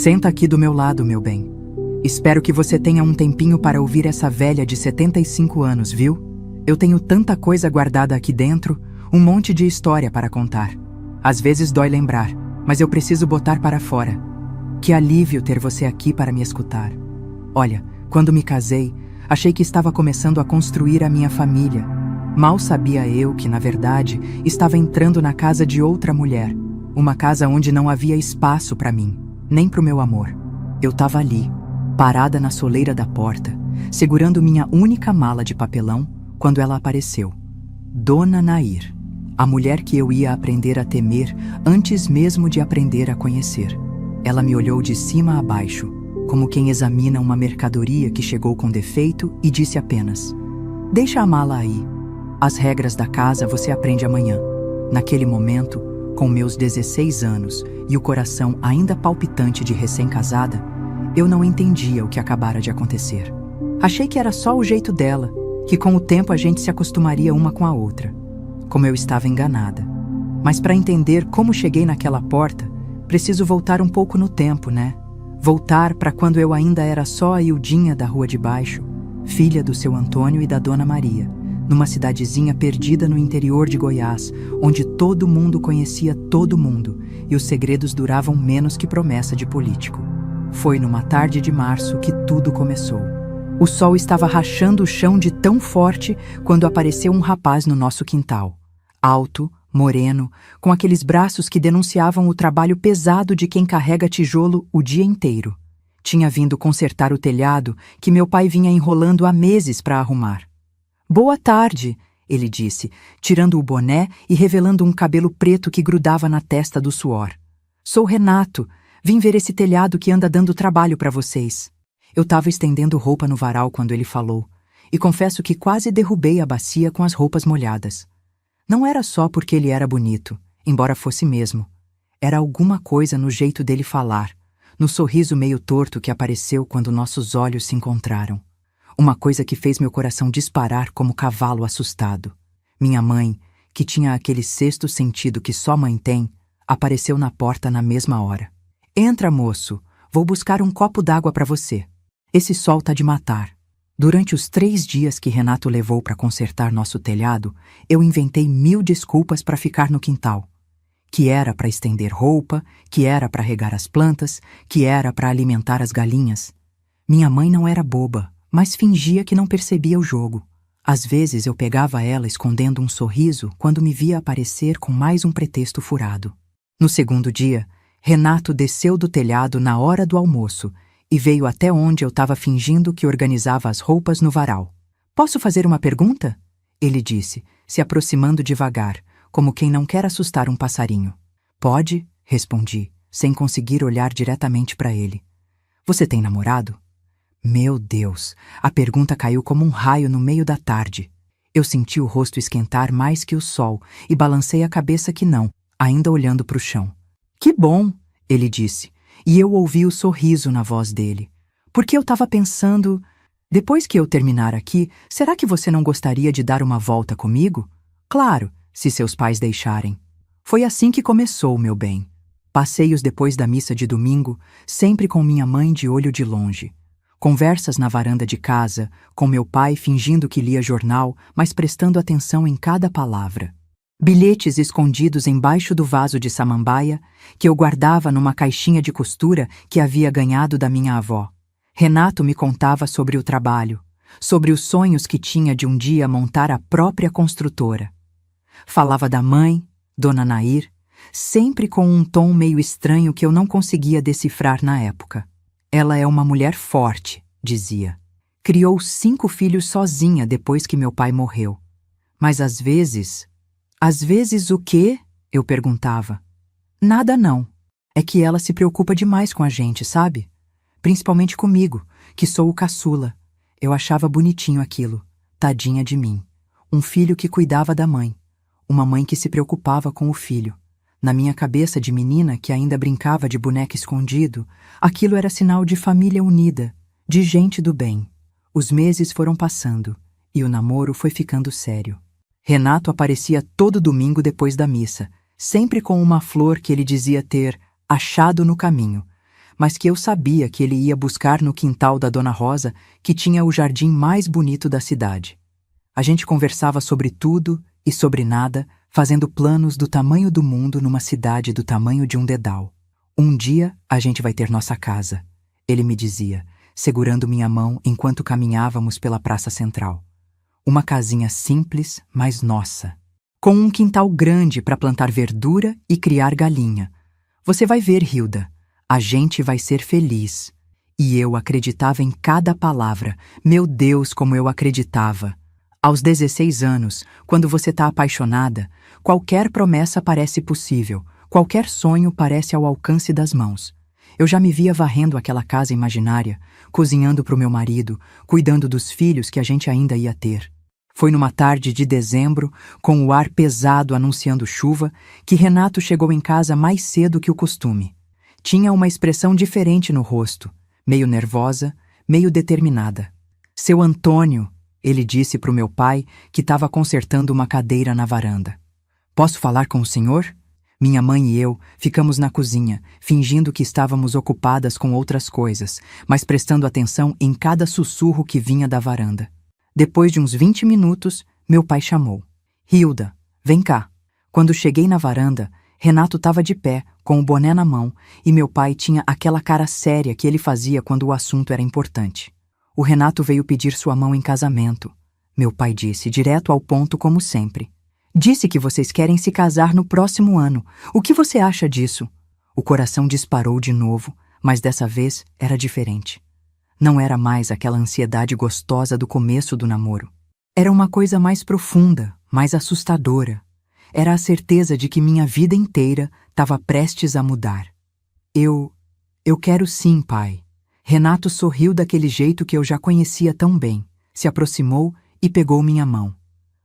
Senta aqui do meu lado, meu bem. Espero que você tenha um tempinho para ouvir essa velha de 75 anos, viu? Eu tenho tanta coisa guardada aqui dentro, um monte de história para contar. Às vezes dói lembrar, mas eu preciso botar para fora. Que alívio ter você aqui para me escutar. Olha, quando me casei, achei que estava começando a construir a minha família. Mal sabia eu que, na verdade, estava entrando na casa de outra mulher. Uma casa onde não havia espaço para mim, nem para o meu amor. Eu estava ali, parada na soleira da porta, segurando minha única mala de papelão, quando ela apareceu. Dona Nair, a mulher que eu ia aprender a temer antes mesmo de aprender a conhecer. Ela me olhou de cima a baixo, como quem examina uma mercadoria que chegou com defeito, e disse apenas: "Deixa a mala aí. As regras da casa você aprende amanhã." Naquele momento, com meus 16 anos e o coração ainda palpitante de recém-casada, eu não entendia o que acabara de acontecer. Achei que era só o jeito dela, que com o tempo a gente se acostumaria uma com a outra. Como eu estava enganada. Mas para entender como cheguei naquela porta, preciso voltar um pouco no tempo, né? Voltar para quando eu ainda era só a Ildinha da rua de baixo, filha do seu Antônio e da Dona Maria, numa cidadezinha perdida no interior de Goiás, onde todo mundo conhecia todo mundo e os segredos duravam menos que promessa de político. Foi numa tarde de março que tudo começou. O sol estava rachando o chão de tão forte quando apareceu um rapaz no nosso quintal. Alto, moreno, com aqueles braços que denunciavam o trabalho pesado de quem carrega tijolo o dia inteiro. Tinha vindo consertar o telhado que meu pai vinha enrolando há meses para arrumar. "Boa tarde", ele disse, tirando o boné e revelando um cabelo preto que grudava na testa do suor. "Sou Renato, vim ver esse telhado que anda dando trabalho para vocês." Eu estava estendendo roupa no varal quando ele falou, e confesso que quase derrubei a bacia com as roupas molhadas. Não era só porque ele era bonito, embora fosse mesmo. Era alguma coisa no jeito dele falar, no sorriso meio torto que apareceu quando nossos olhos se encontraram. Uma coisa que fez meu coração disparar como cavalo assustado. Minha mãe, que tinha aquele sexto sentido que só mãe tem, apareceu na porta na mesma hora. "Entra, moço, vou buscar um copo d'água para você. Esse sol tá de matar." Durante os 3 dias que Renato levou para consertar nosso telhado, eu inventei 1000 desculpas para ficar no quintal. Que era para estender roupa, que era para regar as plantas, que era para alimentar as galinhas. Minha mãe não era boba, mas fingia que não percebia o jogo. Às vezes eu pegava ela escondendo um sorriso quando me via aparecer com mais um pretexto furado. No segundo dia, Renato desceu do telhado na hora do almoço e veio até onde eu estava fingindo que organizava as roupas no varal. "Posso fazer uma pergunta?" ele disse, se aproximando devagar, como quem não quer assustar um passarinho. "Pode", respondi, sem conseguir olhar diretamente para ele. "Você tem namorado?" Meu Deus, a pergunta caiu como um raio no meio da tarde. Eu senti o rosto esquentar mais que o sol e balancei a cabeça que não, ainda olhando para o chão. "Que bom", ele disse, e eu ouvi o sorriso na voz dele. Porque eu estava pensando, depois que eu terminar aqui, será que você não gostaria de dar uma volta comigo? Claro, se seus pais deixarem. Foi assim que começou, meu bem. Passeios depois da missa de domingo, sempre com minha mãe de olho de longe. Conversas na varanda de casa, com meu pai fingindo que lia jornal, mas prestando atenção em cada palavra. Bilhetes escondidos embaixo do vaso de samambaia, que eu guardava numa caixinha de costura que havia ganhado da minha avó. Renato me contava sobre o trabalho, sobre os sonhos que tinha de um dia montar a própria construtora. Falava da mãe, Dona Nair, sempre com um tom meio estranho que eu não conseguia decifrar na época. "Ela é uma mulher forte", dizia. "Criou 5 filhos sozinha depois que meu pai morreu. Mas às vezes o quê?" eu perguntava. "Nada não. É que ela se preocupa demais com a gente, sabe? Principalmente comigo, que sou o caçula. Eu achava bonitinho aquilo. Tadinha de mim. Um filho que cuidava da mãe. Uma mãe que se preocupava com o filho. Na minha cabeça de menina que ainda brincava de boneca escondido, aquilo era sinal de família unida, de gente do bem. Os meses foram passando e o namoro foi ficando sério. Renato aparecia todo domingo depois da missa, sempre com uma flor que ele dizia ter achado no caminho, mas que eu sabia que ele ia buscar no quintal da Dona Rosa, que tinha o jardim mais bonito da cidade. A gente conversava sobre tudo e sobre nada, fazendo planos do tamanho do mundo numa cidade do tamanho de um dedal. Um dia a gente vai ter nossa casa, ele me dizia, segurando minha mão enquanto caminhávamos pela praça central. Uma casinha simples, mas nossa. Com um quintal grande para plantar verdura e criar galinha. Você vai ver, Hilda, a gente vai ser feliz. E eu acreditava em cada palavra. Meu Deus, como eu acreditava. Aos 16 anos, quando você está apaixonada, qualquer promessa parece possível, qualquer sonho parece ao alcance das mãos. Eu já me via varrendo aquela casa imaginária, cozinhando para o meu marido, cuidando dos filhos que a gente ainda ia ter. Foi numa tarde de dezembro, com o ar pesado anunciando chuva, que Renato chegou em casa mais cedo que o costume. Tinha uma expressão diferente no rosto, meio nervosa, meio determinada. Seu Antônio, ele disse para o meu pai, que estava consertando uma cadeira na varanda. Posso falar com o senhor? Minha mãe e eu ficamos na cozinha, fingindo que estávamos ocupadas com outras coisas, mas prestando atenção em cada sussurro que vinha da varanda. Depois de uns 20 minutos, meu pai chamou. Hilda, vem cá. Quando cheguei na varanda, Renato estava de pé, com o boné na mão, e meu pai tinha aquela cara séria que ele fazia quando o assunto era importante. O Renato veio pedir sua mão em casamento. Meu pai disse, direto ao ponto como sempre. Disse que vocês querem se casar no próximo ano. O que você acha disso? O coração disparou de novo, mas dessa vez era diferente. Não era mais aquela ansiedade gostosa do começo do namoro. Era uma coisa mais profunda, mais assustadora. Era a certeza de que minha vida inteira estava prestes a mudar. Eu quero sim, pai. Renato sorriu daquele jeito que eu já conhecia tão bem, se aproximou e pegou minha mão.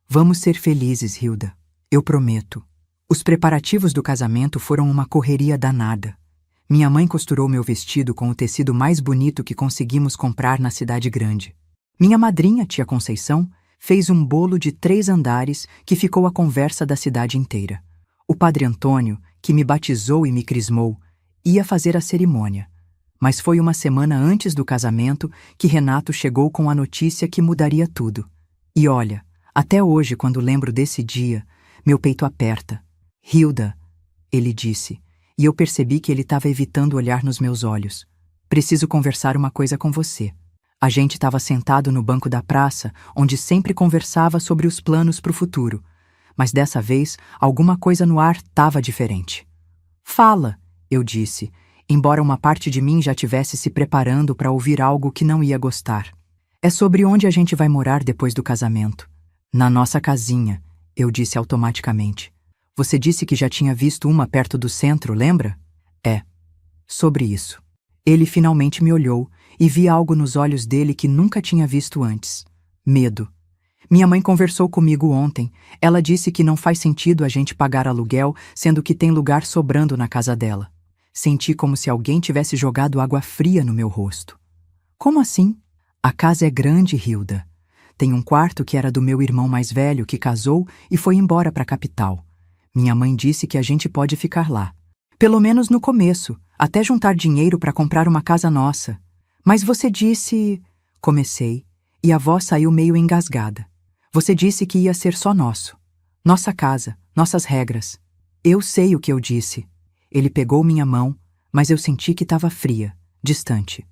Vamos ser felizes, Hilda. Eu prometo. Os preparativos do casamento foram uma correria danada. Minha mãe costurou meu vestido com o tecido mais bonito que conseguimos comprar na cidade grande. Minha madrinha, tia Conceição, fez um bolo de 3 andares que ficou a conversa da cidade inteira. O padre Antônio, que me batizou e me crismou, ia fazer a cerimônia. Mas foi uma semana antes do casamento que Renato chegou com a notícia que mudaria tudo. E olha, até hoje, quando lembro desse dia, meu peito aperta. Hilda, ele disse, e eu percebi que ele estava evitando olhar nos meus olhos. Preciso conversar uma coisa com você. A gente estava sentado no banco da praça, onde sempre conversava sobre os planos para o futuro. Mas dessa vez, alguma coisa no ar estava diferente. Fala, eu disse, embora uma parte de mim já tivesse se preparando para ouvir algo que não ia gostar. É sobre onde a gente vai morar depois do casamento. Na nossa casinha, eu disse automaticamente. Você disse que já tinha visto uma perto do centro, lembra? É. Sobre isso. Ele finalmente me olhou e vi algo nos olhos dele que nunca tinha visto antes. Medo. Minha mãe conversou comigo ontem. Ela disse que não faz sentido a gente pagar aluguel, sendo que tem lugar sobrando na casa dela. Senti como se alguém tivesse jogado água fria no meu rosto. Como assim? A casa é grande, Hilda. Tem um quarto que era do meu irmão mais velho, que casou e foi embora para a capital. Minha mãe disse que a gente pode ficar lá. Pelo menos no começo, até juntar dinheiro para comprar uma casa nossa. Mas você disse... Comecei, e a voz saiu meio engasgada. Você disse que ia ser só nosso. Nossa casa, nossas regras. Eu sei o que eu disse. Ele pegou minha mão, mas eu senti que estava fria, distante.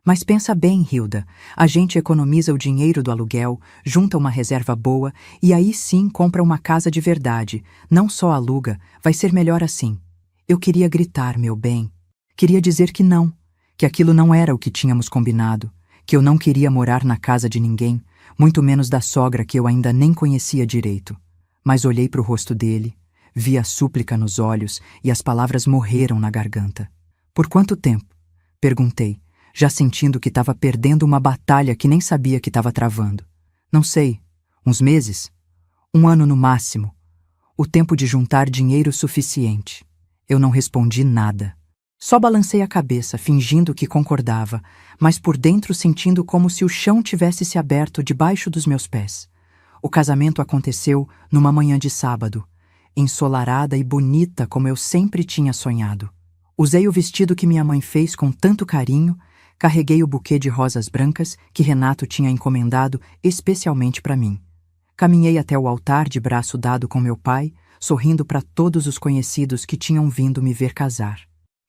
Mas pensa bem, Hilda, a gente economiza o dinheiro do aluguel, junta uma reserva boa e aí sim compra uma casa de verdade, não só aluga, vai ser melhor assim. Eu queria gritar, meu bem. Queria dizer que não, que aquilo não era o que tínhamos combinado, que eu não queria morar na casa de ninguém, muito menos da sogra que eu ainda nem conhecia direito. Mas olhei para o rosto dele, vi a súplica nos olhos e as palavras morreram na garganta. Por quanto tempo? Perguntei, já sentindo que estava perdendo uma batalha que nem sabia que estava travando. Não sei, uns meses? 1 ano no máximo. O tempo de juntar dinheiro suficiente. Eu não respondi nada. Só balancei a cabeça, fingindo que concordava, mas por dentro sentindo como se o chão tivesse se aberto debaixo dos meus pés. O casamento aconteceu numa manhã de sábado, ensolarada e bonita como eu sempre tinha sonhado. Usei o vestido que minha mãe fez com tanto carinho, carreguei o buquê de rosas brancas que Renato tinha encomendado especialmente para mim. Caminhei até o altar de braço dado com meu pai, sorrindo para todos os conhecidos que tinham vindo me ver casar.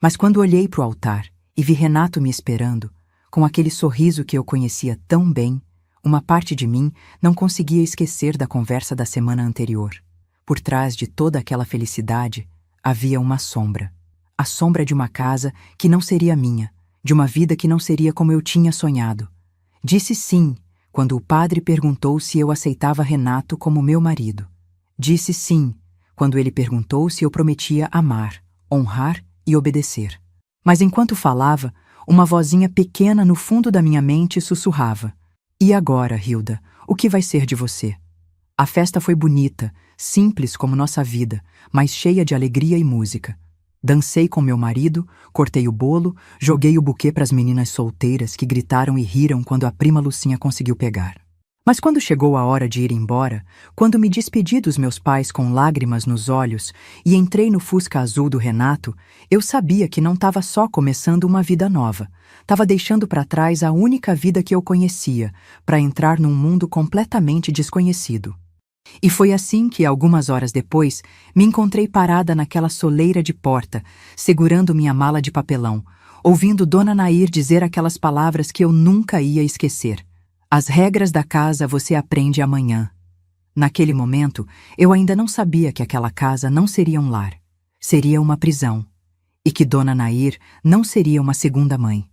Mas quando olhei para o altar e vi Renato me esperando, com aquele sorriso que eu conhecia tão bem, uma parte de mim não conseguia esquecer da conversa da semana anterior. Por trás de toda aquela felicidade havia uma sombra. A sombra de uma casa que não seria minha, de uma vida que não seria como eu tinha sonhado. Disse sim quando o padre perguntou se eu aceitava Renato como meu marido. Disse sim quando ele perguntou se eu prometia amar, honrar e obedecer. Mas enquanto falava, uma vozinha pequena no fundo da minha mente sussurrava: "E agora, Hilda, o que vai ser de você?" A festa foi bonita, simples como nossa vida, mas cheia de alegria e música. Dancei com meu marido, cortei o bolo, joguei o buquê para as meninas solteiras que gritaram e riram quando a prima Lucinha conseguiu pegar. Mas quando chegou a hora de ir embora, quando me despedi dos meus pais com lágrimas nos olhos e entrei no Fusca azul do Renato, eu sabia que não estava só começando uma vida nova, estava deixando para trás a única vida que eu conhecia, para entrar num mundo completamente desconhecido. E foi assim que, algumas horas depois, me encontrei parada naquela soleira de porta, segurando minha mala de papelão, ouvindo Dona Nair dizer aquelas palavras que eu nunca ia esquecer. As regras da casa você aprende amanhã. Naquele momento, eu ainda não sabia que aquela casa não seria um lar, seria uma prisão, e que Dona Nair não seria uma segunda mãe.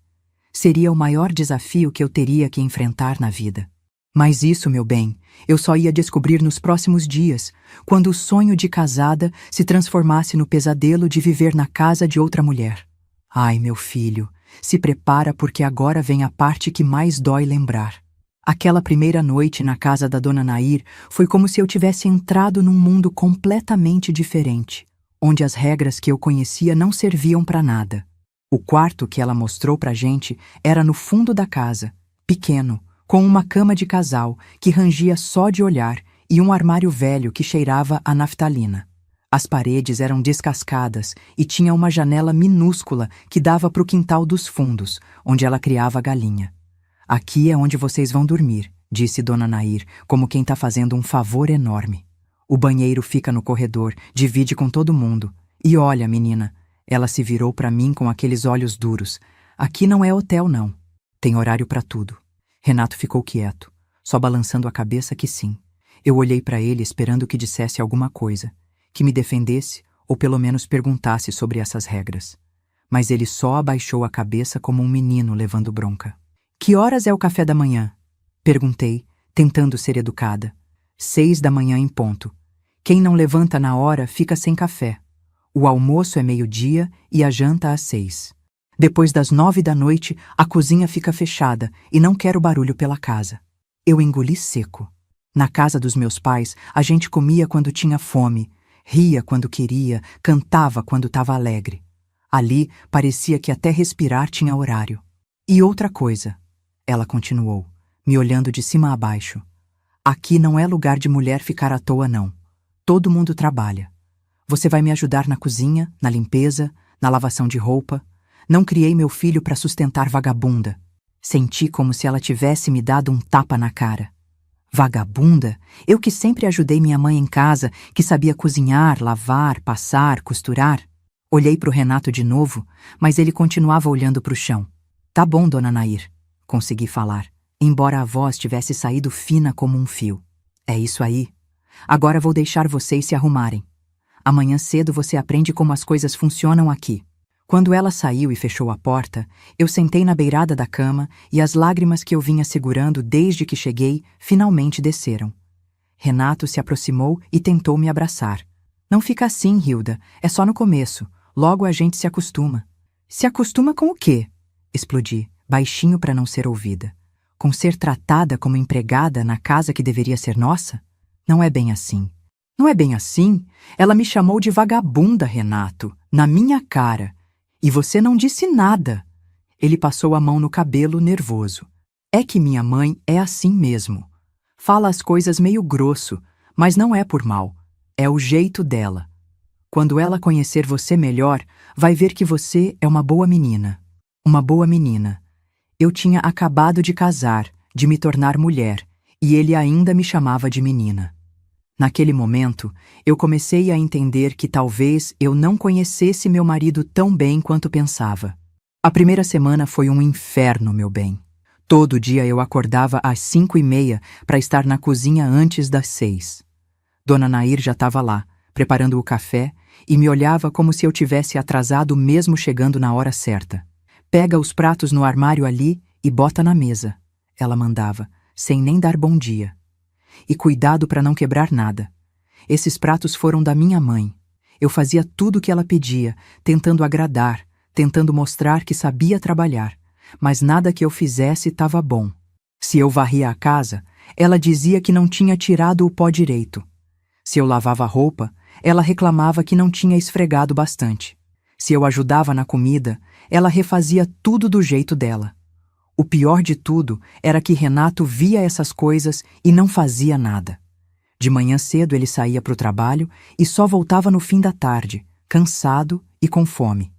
Seria o maior desafio que eu teria que enfrentar na vida. Mas isso, meu bem, eu só ia descobrir nos próximos dias, quando o sonho de casada se transformasse no pesadelo de viver na casa de outra mulher. Ai, meu filho, se prepara porque agora vem a parte que mais dói lembrar. Aquela primeira noite na casa da Dona Nair foi como se eu tivesse entrado num mundo completamente diferente, onde as regras que eu conhecia não serviam para nada. O quarto que ela mostrou pra gente era no fundo da casa, pequeno, com uma cama de casal que rangia só de olhar e um armário velho que cheirava a naftalina. As paredes eram descascadas e tinha uma janela minúscula que dava para o quintal dos fundos, onde ela criava galinha. "Aqui é onde vocês vão dormir", disse Dona Nair, como quem está fazendo um favor enorme. "O banheiro fica no corredor, divide com todo mundo. E olha, menina", ela se virou para mim com aqueles olhos duros, "aqui não é hotel, não. Tem horário para tudo." Renato ficou quieto, só balançando a cabeça que sim. Eu olhei para ele esperando que dissesse alguma coisa, que me defendesse ou pelo menos perguntasse sobre essas regras. Mas ele só abaixou a cabeça como um menino levando bronca. "Que horas é o café da manhã?" perguntei, tentando ser educada. 6 da manhã em ponto. Quem não levanta na hora fica sem café. O almoço é 12h e a janta às 6. Depois das 9 da noite, a cozinha fica fechada e não quero barulho pela casa. Eu engoli seco. Na casa dos meus pais, a gente comia quando tinha fome, ria quando queria, cantava quando estava alegre. Ali, parecia que até respirar tinha horário. "E outra coisa", ela continuou, me olhando de cima a baixo. "Aqui não é lugar de mulher ficar à toa, não. Todo mundo trabalha. Você vai me ajudar na cozinha, na limpeza, na lavação de roupa. Não criei meu filho para sustentar vagabunda." Senti como se ela tivesse me dado um tapa na cara. Vagabunda? Eu que sempre ajudei minha mãe em casa, que sabia cozinhar, lavar, passar, costurar. Olhei para o Renato de novo, mas ele continuava olhando para o chão. "Tá bom, Dona Nair", consegui falar, embora a voz tivesse saído fina como um fio. "É isso aí. Agora vou deixar vocês se arrumarem. Amanhã cedo você aprende como as coisas funcionam aqui." Quando ela saiu e fechou a porta, eu sentei na beirada da cama e as lágrimas que eu vinha segurando desde que cheguei finalmente desceram. Renato se aproximou e tentou me abraçar. "Não fica assim, Hilda, é só no começo. Logo a gente se acostuma." "Se acostuma com o quê?" Explodi, baixinho para não ser ouvida. "Com ser tratada como empregada na casa que deveria ser nossa? Não é bem assim." "Não é bem assim? Ela me chamou de vagabunda, Renato, na minha cara. E você não disse nada." Ele passou a mão no cabelo, nervoso. "É que minha mãe é assim mesmo. Fala as coisas meio grosso, mas não é por mal. É o jeito dela." Quando ela conhecer você melhor, vai ver que você é uma boa menina. Uma boa menina. Eu tinha acabado de casar, de me tornar mulher, e ele ainda me chamava de menina. Naquele momento, eu comecei a entender que talvez eu não conhecesse meu marido tão bem quanto pensava. A primeira semana foi um inferno, meu bem. Todo dia eu acordava às 5:30 para estar na cozinha antes das 6. Dona Nair já estava lá, preparando o café, e me olhava como se eu tivesse atrasado mesmo chegando na hora certa. Pega os pratos no armário ali e bota na mesa, ela mandava, sem nem dar bom dia. E cuidado para não quebrar nada. Esses pratos foram da minha mãe. Eu fazia tudo o que ela pedia, tentando agradar, tentando mostrar que sabia trabalhar, mas nada que eu fizesse estava bom. Se eu varria a casa, ela dizia que não tinha tirado o pó direito. Se eu lavava a roupa, ela reclamava que não tinha esfregado bastante. Se eu ajudava na comida, ela refazia tudo do jeito dela. O pior de tudo era que Renato via essas coisas e não fazia nada. De manhã cedo ele saía para o trabalho e só voltava no fim da tarde, cansado e com fome.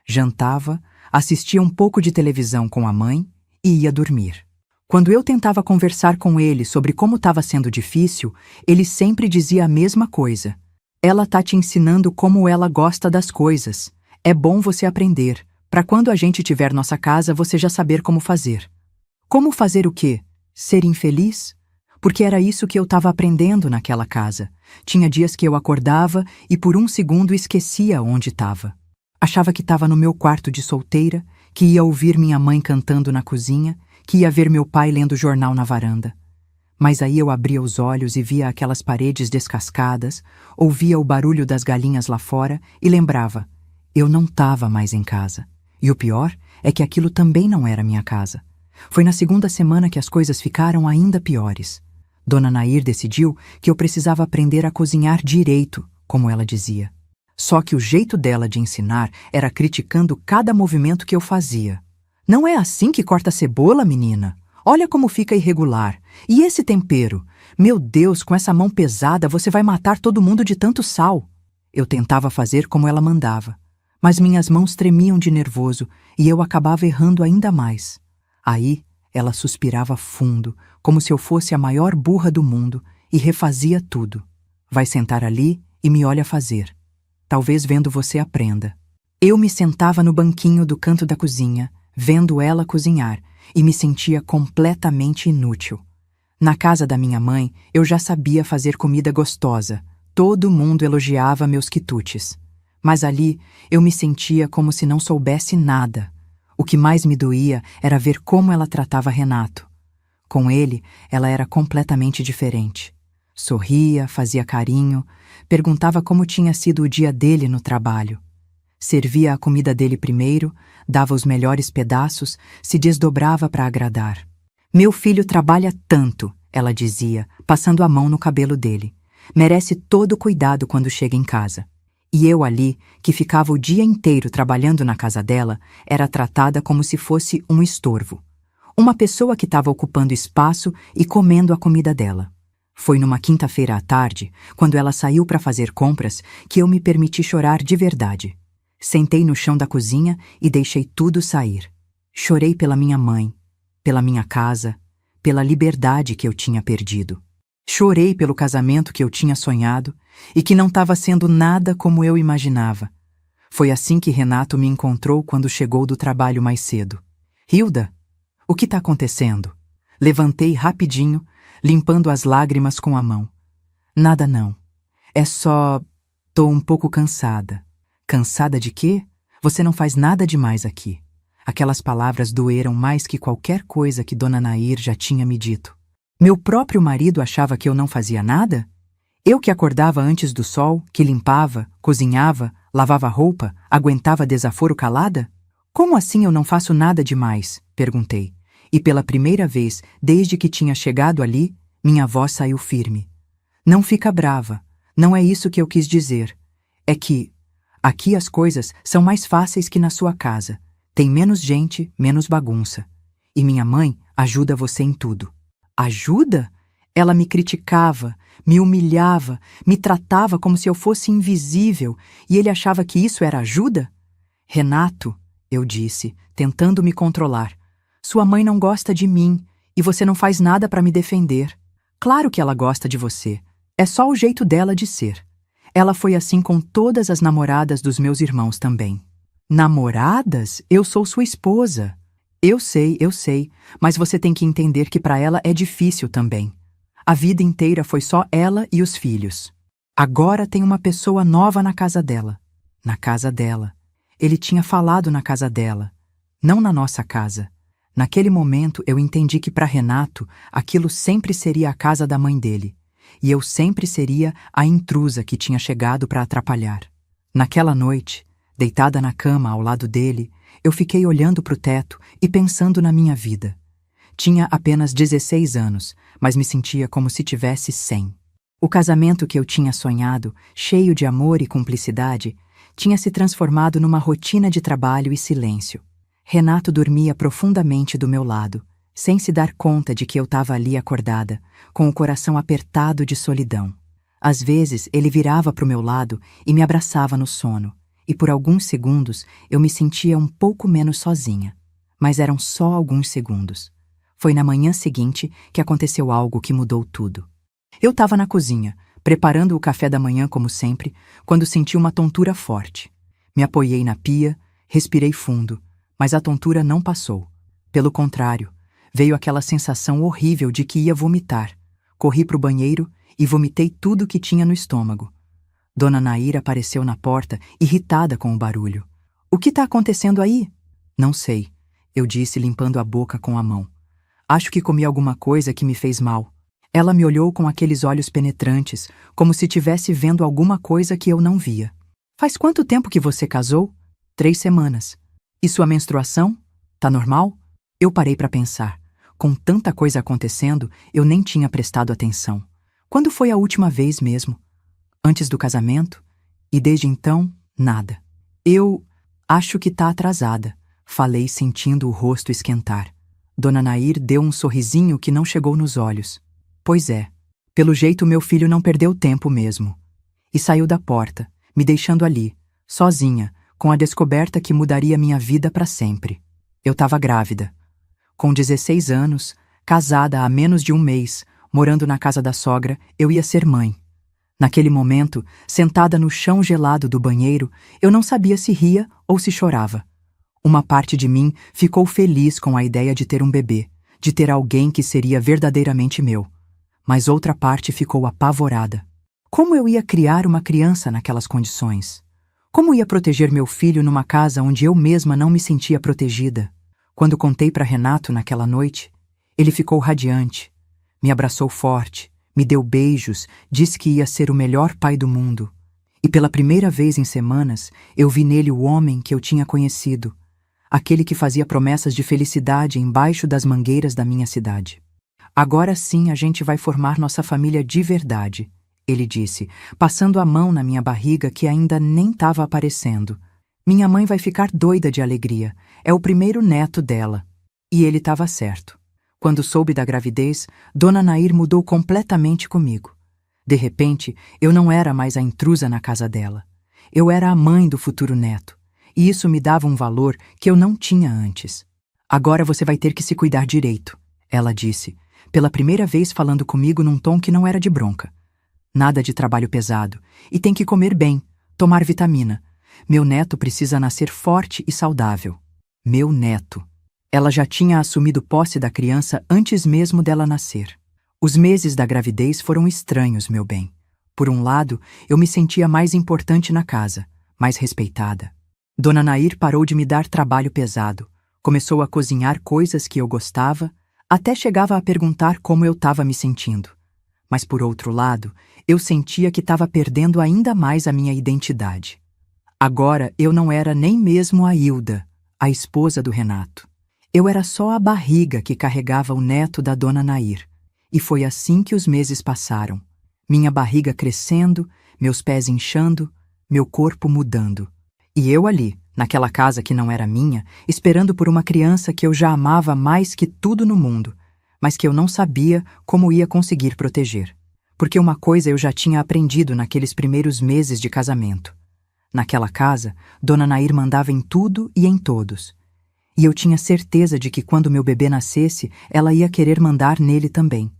Jantava, assistia um pouco de televisão com a mãe e ia dormir. Quando eu tentava conversar com ele sobre como estava sendo difícil, ele sempre dizia a mesma coisa. Ela tá te ensinando como ela gosta das coisas. É bom você aprender, para quando a gente tiver nossa casa você já saber como fazer. Como fazer o quê? Ser infeliz? Porque era isso que eu estava aprendendo naquela casa. Tinha dias que eu acordava e por um segundo esquecia onde estava. Achava que estava no meu quarto de solteira, que ia ouvir minha mãe cantando na cozinha, que ia ver meu pai lendo jornal na varanda. Mas aí eu abria os olhos e via aquelas paredes descascadas, ouvia o barulho das galinhas lá fora e lembrava, eu não estava mais em casa. E o pior é que aquilo também não era minha casa. Foi na segunda semana que as coisas ficaram ainda piores. Dona Nair decidiu que eu precisava aprender a cozinhar direito, como ela dizia. Só que o jeito dela de ensinar era criticando cada movimento que eu fazia. Não é assim que corta cebola, menina? Olha como fica irregular. E esse tempero? Meu Deus, com essa mão pesada você vai matar todo mundo de tanto sal. Eu tentava fazer como ela mandava, mas minhas mãos tremiam de nervoso e eu acabava errando ainda mais. Aí ela suspirava fundo, como se eu fosse a maior burra do mundo, e refazia tudo. Vai sentar ali e me olha fazer. Talvez vendo você aprenda. Eu me sentava no banquinho do canto da cozinha, vendo ela cozinhar, e me sentia completamente inútil. Na casa da minha mãe, eu já sabia fazer comida gostosa. Todo mundo elogiava meus quitutes. Mas ali, eu me sentia como se não soubesse nada. O que mais me doía era ver como ela tratava Renato. Com ele, ela era completamente diferente. Sorria, fazia carinho, perguntava como tinha sido o dia dele no trabalho. Servia a comida dele primeiro, dava os melhores pedaços, se desdobrava para agradar. Meu filho trabalha tanto, ela dizia, passando a mão no cabelo dele. Merece todo o cuidado quando chega em casa. E eu ali, que ficava o dia inteiro trabalhando na casa dela, era tratada como se fosse um estorvo. Uma pessoa que estava ocupando espaço e comendo a comida dela. Foi numa quinta-feira à tarde, quando ela saiu para fazer compras, que eu me permiti chorar de verdade. Sentei no chão da cozinha e deixei tudo sair. Chorei pela minha mãe, pela minha casa, pela liberdade que eu tinha perdido. Chorei pelo casamento que eu tinha sonhado e que não estava sendo nada como eu imaginava. Foi assim que Renato me encontrou quando chegou do trabalho mais cedo. Hilda, o que está acontecendo? Levantei rapidinho, limpando as lágrimas com a mão. Nada não. É só... tô um pouco cansada. Cansada de quê? Você não faz nada demais aqui. Aquelas palavras doeram mais que qualquer coisa que Dona Nair já tinha me dito. Meu próprio marido achava que eu não fazia nada? Eu que acordava antes do sol, que limpava, cozinhava, lavava roupa, aguentava desaforo calada? Como assim eu não faço nada demais? Perguntei. E pela primeira vez, desde que tinha chegado ali, minha voz saiu firme. Não fica brava. Não é isso que eu quis dizer. É que aqui as coisas são mais fáceis que na sua casa. Tem menos gente, menos bagunça. E minha mãe ajuda você em tudo. Ajuda? Ela me criticava, me humilhava, me tratava como se eu fosse invisível e ele achava que isso era ajuda? Renato, eu disse, tentando me controlar, sua mãe não gosta de mim e você não faz nada para me defender. Claro que ela gosta de você. É só o jeito dela de ser. Ela foi assim com todas as namoradas dos meus irmãos também. Namoradas? Eu sou sua esposa. Eu sei, mas você tem que entender que para ela é difícil também. A vida inteira foi só ela e os filhos. Agora tem uma pessoa nova na casa dela. Na casa dela. Ele tinha falado na casa dela, não na nossa casa. Naquele momento eu entendi que para Renato aquilo sempre seria a casa da mãe dele, e eu sempre seria a intrusa que tinha chegado para atrapalhar. Naquela noite, deitada na cama ao lado dele, eu fiquei olhando para o teto e pensando na minha vida. Tinha apenas 16 anos, mas me sentia como se tivesse 100. O casamento que eu tinha sonhado, cheio de amor e cumplicidade, tinha se transformado numa rotina de trabalho e silêncio. Renato dormia profundamente do meu lado, sem se dar conta de que eu estava ali acordada, com o coração apertado de solidão. Às vezes ele virava para o meu lado e me abraçava no sono, e por alguns segundos eu me sentia um pouco menos sozinha. Mas eram só alguns segundos. Foi na manhã seguinte que aconteceu algo que mudou tudo. Eu estava na cozinha, preparando o café da manhã como sempre, quando senti uma tontura forte. Me apoiei na pia, respirei fundo, mas a tontura não passou. Pelo contrário, veio aquela sensação horrível de que ia vomitar. Corri para o banheiro e vomitei tudo que tinha no estômago. Dona Nair apareceu na porta, irritada com o barulho. "O que está acontecendo aí?" "Não sei", eu disse, limpando a boca com a mão. "Acho que comi alguma coisa que me fez mal." Ela me olhou com aqueles olhos penetrantes, como se estivesse vendo alguma coisa que eu não via. "Faz quanto tempo que você casou?" 3 semanas. "E sua menstruação? Tá normal?" Eu parei para pensar. Com tanta coisa acontecendo, eu nem tinha prestado atenção. Quando foi a última vez mesmo? Antes do casamento? E desde então, nada. "Eu acho que tá atrasada", falei sentindo o rosto esquentar. Dona Nair deu um sorrisinho que não chegou nos olhos. "Pois é, pelo jeito meu filho não perdeu tempo mesmo." E saiu da porta, me deixando ali, sozinha, com a descoberta que mudaria minha vida para sempre. Eu estava grávida. Com 16 anos, casada há menos de um mês, morando na casa da sogra, eu ia ser mãe. Naquele momento, sentada no chão gelado do banheiro, eu não sabia se ria ou se chorava. Uma parte de mim ficou feliz com a ideia de ter um bebê, de ter alguém que seria verdadeiramente meu. Mas outra parte ficou apavorada. Como eu ia criar uma criança naquelas condições? Como ia proteger meu filho numa casa onde eu mesma não me sentia protegida? Quando contei para Renato naquela noite, ele ficou radiante, me abraçou forte, me deu beijos, disse que ia ser o melhor pai do mundo. E pela primeira vez em semanas, eu vi nele o homem que eu tinha conhecido, aquele que fazia promessas de felicidade embaixo das mangueiras da minha cidade. "Agora sim a gente vai formar nossa família de verdade", ele disse, passando a mão na minha barriga que ainda nem estava aparecendo. "Minha mãe vai ficar doida de alegria. É o primeiro neto dela." E ele estava certo. Quando soube da gravidez, Dona Nair mudou completamente comigo. De repente, eu não era mais a intrusa na casa dela. Eu era a mãe do futuro neto. E isso me dava um valor que eu não tinha antes. "Agora você vai ter que se cuidar direito", ela disse, pela primeira vez falando comigo num tom que não era de bronca. "Nada de trabalho pesado. E tem que comer bem, tomar vitamina. Meu neto precisa nascer forte e saudável." Meu neto. Ela já tinha assumido posse da criança antes mesmo dela nascer. Os meses da gravidez foram estranhos, meu bem. Por um lado, eu me sentia mais importante na casa, mais respeitada. Dona Nair parou de me dar trabalho pesado. Começou a cozinhar coisas que eu gostava, até chegava a perguntar como eu estava me sentindo. Mas, por outro lado, eu sentia que estava perdendo ainda mais a minha identidade. Agora eu não era nem mesmo a Hilda, a esposa do Renato. Eu era só a barriga que carregava o neto da Dona Nair. E foi assim que os meses passaram. Minha barriga crescendo, meus pés inchando, meu corpo mudando. E eu ali, naquela casa que não era minha, esperando por uma criança que eu já amava mais que tudo no mundo, mas que eu não sabia como ia conseguir proteger. Porque uma coisa eu já tinha aprendido naqueles primeiros meses de casamento. Naquela casa, Dona Nair mandava em tudo e em todos. E eu tinha certeza de que quando meu bebê nascesse, ela ia querer mandar nele também.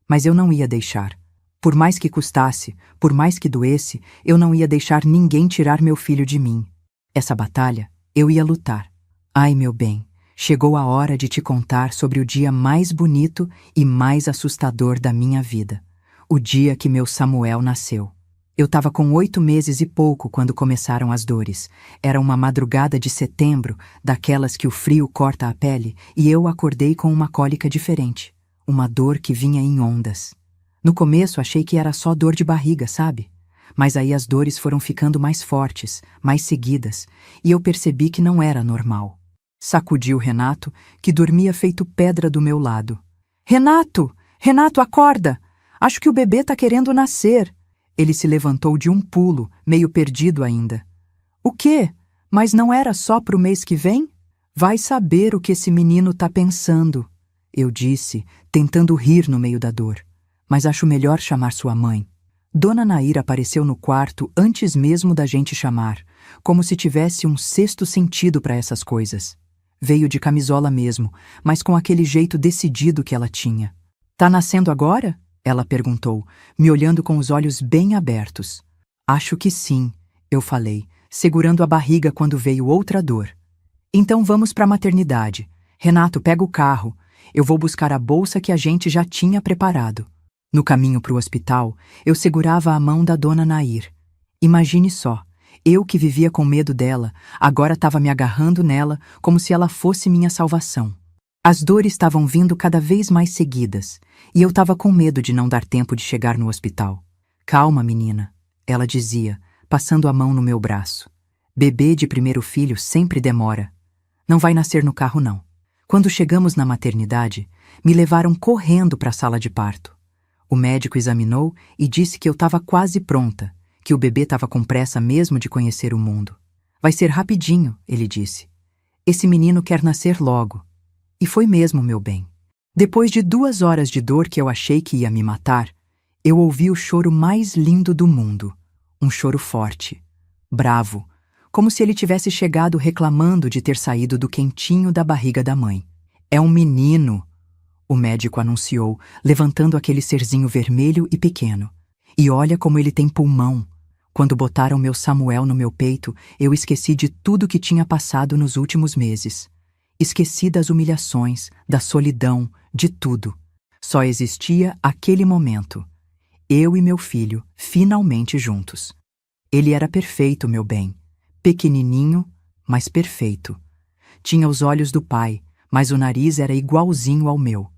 Mas eu não ia deixar. Por mais que custasse, por mais que doesse, eu não ia deixar ninguém tirar meu filho de mim. Essa batalha, eu ia lutar. Ai, meu bem, chegou a hora de te contar sobre o dia mais bonito e mais assustador da minha vida. O dia que meu Samuel nasceu. Eu estava com 8 meses e pouco quando começaram as dores. Era uma madrugada de setembro, daquelas que o frio corta a pele, e eu acordei com uma cólica diferente. Uma dor que vinha em ondas. No começo achei que era só dor de barriga, sabe? Mas aí as dores foram ficando mais fortes, mais seguidas, e eu percebi que não era normal. Sacudi o Renato, que dormia feito pedra do meu lado. Renato! Renato, acorda! Acho que o bebê tá querendo nascer. Ele se levantou de um pulo, meio perdido ainda. O quê? Mas não era só pro mês que vem? Vai saber o que esse menino tá pensando, eu disse, tentando rir no meio da dor. Mas acho melhor chamar sua mãe. Dona Nair apareceu no quarto antes mesmo da gente chamar, como se tivesse um sexto sentido para essas coisas. Veio de camisola mesmo, mas com aquele jeito decidido que ela tinha. Tá nascendo agora? Ela perguntou, me olhando com os olhos bem abertos. Acho que sim, eu falei, segurando a barriga quando veio outra dor. Então vamos para a maternidade. Renato, pega o carro. Eu vou buscar a bolsa que a gente já tinha preparado. No caminho para o hospital, eu segurava a mão da Dona Nair. Imagine só, eu que vivia com medo dela, agora estava me agarrando nela como se ela fosse minha salvação. As dores estavam vindo cada vez mais seguidas, e eu estava com medo de não dar tempo de chegar no hospital. Calma, menina, ela dizia, passando a mão no meu braço. Bebê de primeiro filho sempre demora. Não vai nascer no carro, não. Quando chegamos na maternidade, me levaram correndo para a sala de parto. O médico examinou e disse que eu estava quase pronta, que o bebê estava com pressa mesmo de conhecer o mundo. Vai ser rapidinho, ele disse. Esse menino quer nascer logo. E foi mesmo, meu bem. Depois de 2 horas de dor que eu achei que ia me matar, eu ouvi o choro mais lindo do mundo. Um choro forte, bravo, como se ele tivesse chegado reclamando de ter saído do quentinho da barriga da mãe. É um menino, o médico anunciou, levantando aquele serzinho vermelho e pequeno. E olha como ele tem pulmão. Quando botaram meu Samuel no meu peito, eu esqueci de tudo que tinha passado nos últimos meses. Esqueci das humilhações, da solidão, de tudo. Só existia aquele momento. Eu e meu filho, finalmente juntos. Ele era perfeito, meu bem. Pequenininho, mas perfeito. Tinha os olhos do pai, mas o nariz era igualzinho ao meu.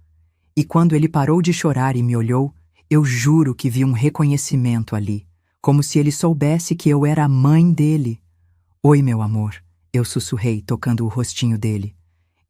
E quando ele parou de chorar e me olhou, eu juro que vi um reconhecimento ali, como se ele soubesse que eu era a mãe dele. Oi, meu amor, eu sussurrei, tocando o rostinho dele.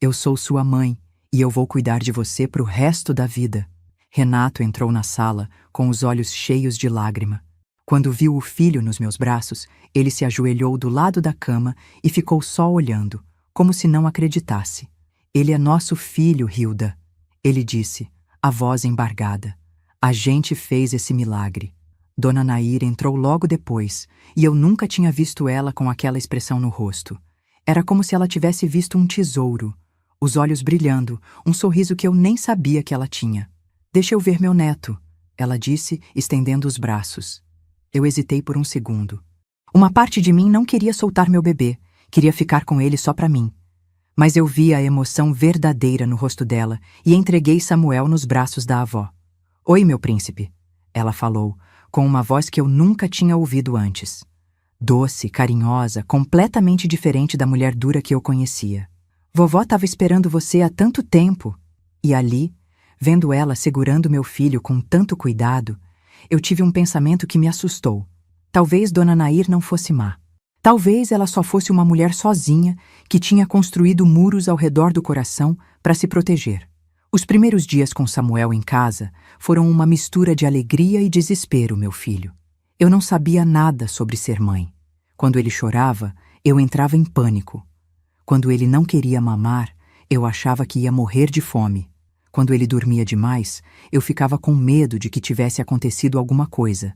Eu sou sua mãe e eu vou cuidar de você pro resto da vida. Renato entrou na sala com os olhos cheios de lágrima. Quando viu o filho nos meus braços, ele se ajoelhou do lado da cama e ficou só olhando, como se não acreditasse. Ele é nosso filho, Hilda, ele disse, a voz embargada. A gente fez esse milagre. Dona Nair entrou logo depois, e eu nunca tinha visto ela com aquela expressão no rosto. Era como se ela tivesse visto um tesouro. Os olhos brilhando, um sorriso que eu nem sabia que ela tinha. Deixa eu ver meu neto, ela disse, estendendo os braços. Eu hesitei por um segundo. Uma parte de mim não queria soltar meu bebê, queria ficar com ele só para mim. Mas eu vi a emoção verdadeira no rosto dela e entreguei Samuel nos braços da avó. Oi, meu príncipe, ela falou, com uma voz que eu nunca tinha ouvido antes. Doce, carinhosa, completamente diferente da mulher dura que eu conhecia. Vovó estava esperando você há tanto tempo. E ali, vendo ela segurando meu filho com tanto cuidado, eu tive um pensamento que me assustou. Talvez Dona Nair não fosse má. Talvez ela só fosse uma mulher sozinha que tinha construído muros ao redor do coração para se proteger. Os primeiros dias com Samuel em casa foram uma mistura de alegria e desespero, meu filho. Eu não sabia nada sobre ser mãe. Quando ele chorava, eu entrava em pânico. Quando ele não queria mamar, eu achava que ia morrer de fome. Quando ele dormia demais, eu ficava com medo de que tivesse acontecido alguma coisa.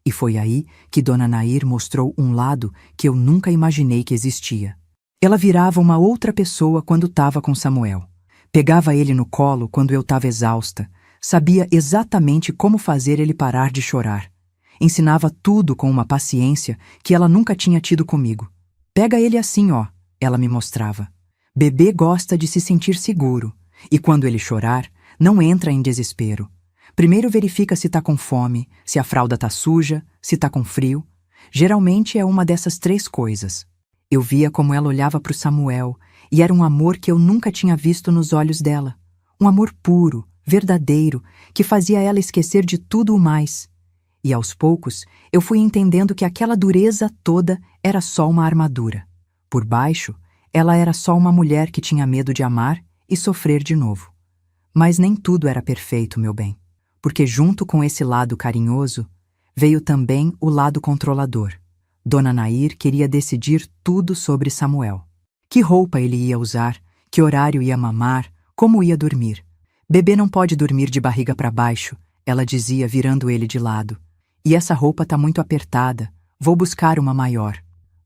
E foi aí que Dona Nair mostrou um lado que eu nunca imaginei que existia. Ela virava uma outra pessoa quando estava com Samuel. Pegava ele no colo quando eu estava exausta. Sabia exatamente como fazer ele parar de chorar. Ensinava tudo com uma paciência que ela nunca tinha tido comigo. Pega ele assim, ó, ela me mostrava. Bebê gosta de se sentir seguro. E quando ele chorar, não entra em desespero. Primeiro verifica se tá com fome, se a fralda tá suja, se tá com frio. Geralmente é uma dessas 3 coisas. Eu via como ela olhava para o Samuel, e era um amor que eu nunca tinha visto nos olhos dela. Um amor puro, verdadeiro, que fazia ela esquecer de tudo o mais. E aos poucos, eu fui entendendo que aquela dureza toda era só uma armadura. Por baixo, ela era só uma mulher que tinha medo de amar e sofrer de novo. Mas nem tudo era perfeito, meu bem. Porque junto com esse lado carinhoso, veio também o lado controlador. Dona Nair queria decidir tudo sobre Samuel. Que roupa ele ia usar, que horário ia mamar, como ia dormir. Bebê não pode dormir de barriga para baixo, ela dizia virando ele de lado. E essa roupa tá muito apertada, vou buscar uma maior.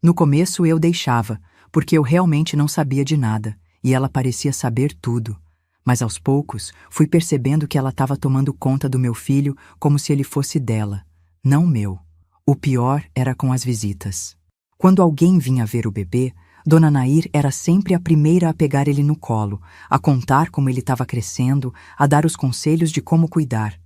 No começo eu deixava, porque eu realmente não sabia de nada, e ela parecia saber tudo. Mas aos poucos, fui percebendo que ela estava tomando conta do meu filho como se ele fosse dela, não meu. O pior era com as visitas. Quando alguém vinha ver o bebê, Dona Nair era sempre a primeira a pegar ele no colo, a contar como ele estava crescendo, a dar os conselhos de como cuidar.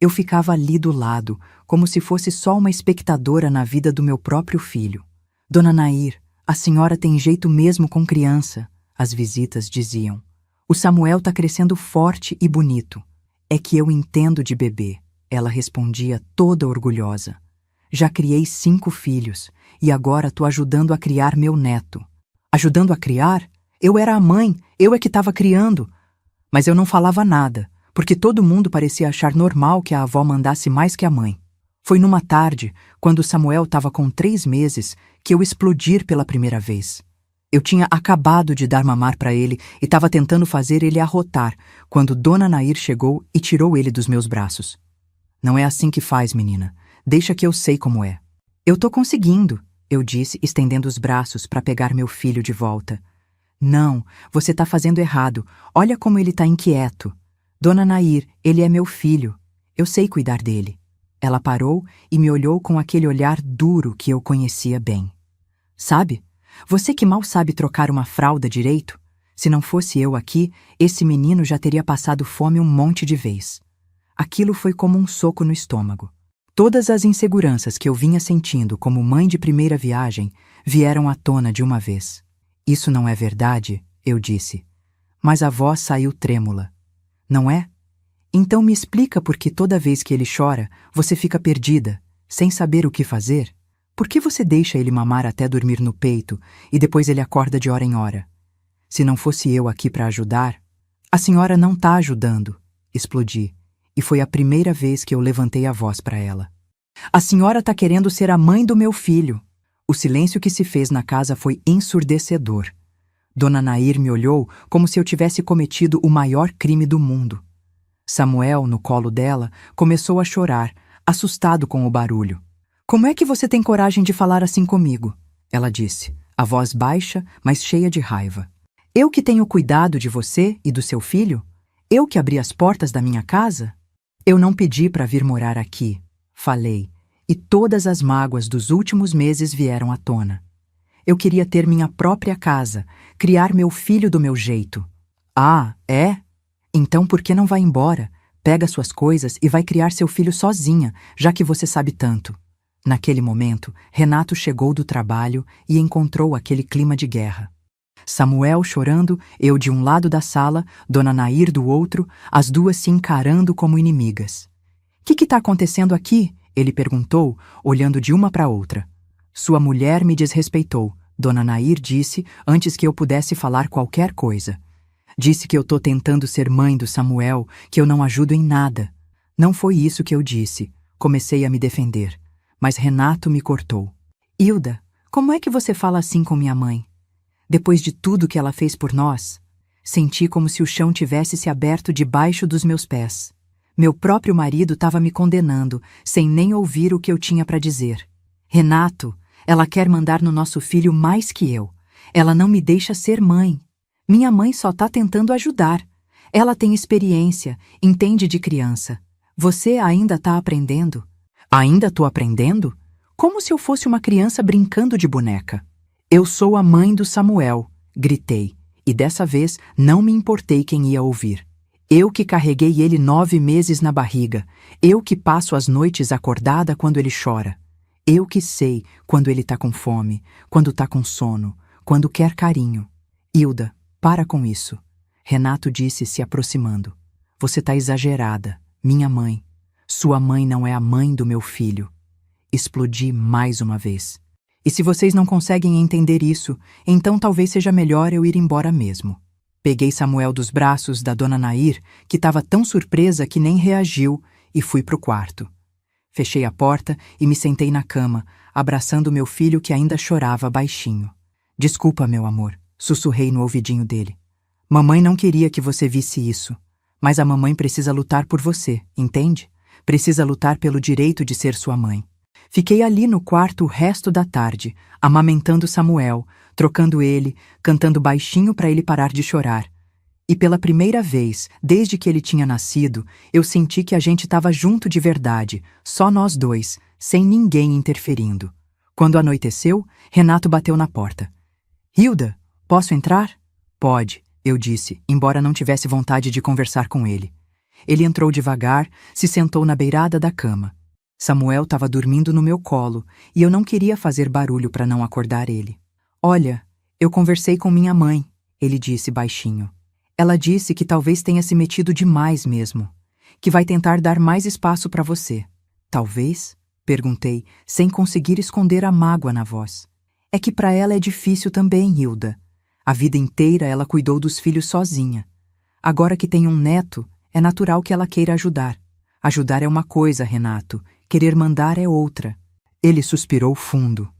Eu ficava ali do lado, como se fosse só uma espectadora na vida do meu próprio filho. Dona Nair, a senhora tem jeito mesmo com criança, as visitas diziam. O Samuel tá crescendo forte e bonito. É que eu entendo de bebê, ela respondia toda orgulhosa. Já criei 5 filhos e agora tô ajudando a criar meu neto. Ajudando a criar? Eu era a mãe, eu é que estava criando. Mas eu não falava nada, porque todo mundo parecia achar normal que a avó mandasse mais que a mãe. Foi numa tarde, quando Samuel estava com 3 meses, que eu explodi pela primeira vez. Eu tinha acabado de dar mamar para ele e estava tentando fazer ele arrotar, quando Dona Nair chegou e tirou ele dos meus braços. Não é assim que faz, menina. Deixa que eu sei como é. Eu tô conseguindo, eu disse, estendendo os braços para pegar meu filho de volta. Não, você tá fazendo errado. Olha como ele tá inquieto. Dona Nair, ele é meu filho. Eu sei cuidar dele. Ela parou e me olhou com aquele olhar duro que eu conhecia bem. Sabe? Você que mal sabe trocar uma fralda direito? Se não fosse eu aqui, esse menino já teria passado fome um monte de vez. Aquilo foi como um soco no estômago. Todas as inseguranças que eu vinha sentindo como mãe de primeira viagem vieram à tona de uma vez. Isso não é verdade, eu disse. Mas a voz saiu trêmula. Não é? Então me explica por que toda vez que ele chora, você fica perdida, sem saber o que fazer? Por que você deixa ele mamar até dormir no peito e depois ele acorda de hora em hora? Se não fosse eu aqui para ajudar... A senhora não tá ajudando, explodi, e foi a primeira vez que eu levantei a voz para ela. A senhora tá querendo ser a mãe do meu filho. O silêncio que se fez na casa foi ensurdecedor. Dona Nair me olhou como se eu tivesse cometido o maior crime do mundo. Samuel, no colo dela, começou a chorar, assustado com o barulho. Como é que você tem coragem de falar assim comigo? Ela disse, a voz baixa, mas cheia de raiva. Eu que tenho cuidado de você e do seu filho? Eu que abri as portas da minha casa? Eu não pedi para vir morar aqui, falei, e todas as mágoas dos últimos meses vieram à tona. Eu queria ter minha própria casa, criar meu filho do meu jeito. Ah, é? Então por que não vai embora? Pega suas coisas e vai criar seu filho sozinha, já que você sabe tanto. Naquele momento, Renato chegou do trabalho e encontrou aquele clima de guerra. Samuel chorando, eu de um lado da sala, Dona Nair do outro, as duas se encarando como inimigas. Que tá acontecendo aqui? Ele perguntou, olhando de uma para outra. Sua mulher me desrespeitou, Dona Nair disse antes que eu pudesse falar qualquer coisa. Disse que eu tô tentando ser mãe do Samuel, que eu não ajudo em nada. Não foi isso que eu disse. Comecei a me defender. Mas Renato me cortou. Hilda, como é que você fala assim com minha mãe? Depois de tudo que ela fez por nós? Senti como se o chão tivesse se aberto debaixo dos meus pés. Meu próprio marido estava me condenando, sem nem ouvir o que eu tinha para dizer. Renato, ela quer mandar no nosso filho mais que eu. Ela não me deixa ser mãe. Minha mãe só está tentando ajudar. Ela tem experiência, entende de criança. Você ainda está aprendendo? Ainda estou aprendendo? Como se eu fosse uma criança brincando de boneca. Eu sou a mãe do Samuel, gritei, e dessa vez não me importei quem ia ouvir. Eu que carreguei ele 9 meses na barriga, eu que passo as noites acordada quando ele chora. Eu que sei quando ele tá com fome, quando tá com sono, quando quer carinho. Hilda, para com isso. Renato disse se aproximando. Você tá exagerada, minha mãe. Sua mãe não é a mãe do meu filho. Explodi mais uma vez. E se vocês não conseguem entender isso, então talvez seja melhor eu ir embora mesmo. Peguei Samuel dos braços da dona Nair, que estava tão surpresa que nem reagiu, e fui pro quarto. Fechei a porta e me sentei na cama, abraçando meu filho que ainda chorava baixinho. Desculpa, meu amor, sussurrei no ouvidinho dele. Mamãe não queria que você visse isso, mas a mamãe precisa lutar por você, entende? Precisa lutar pelo direito de ser sua mãe. Fiquei ali no quarto o resto da tarde, amamentando Samuel, trocando ele, cantando baixinho para ele parar de chorar. E pela primeira vez, desde que ele tinha nascido, eu senti que a gente estava junto de verdade, só nós dois, sem ninguém interferindo. Quando anoiteceu, Renato bateu na porta. Hilda, posso entrar? Pode, eu disse, embora não tivesse vontade de conversar com ele. Ele entrou devagar, se sentou na beirada da cama. Samuel estava dormindo no meu colo e eu não queria fazer barulho para não acordar ele. Olha, eu conversei com minha mãe, ele disse baixinho. Ela disse que talvez tenha se metido demais mesmo, que vai tentar dar mais espaço para você. Talvez? Perguntei, sem conseguir esconder a mágoa na voz. É que para ela é difícil também, Hilda. A vida inteira ela cuidou dos filhos sozinha. Agora que tem um neto, é natural que ela queira ajudar. Ajudar é uma coisa, Renato. Querer mandar é outra. Ele suspirou fundo.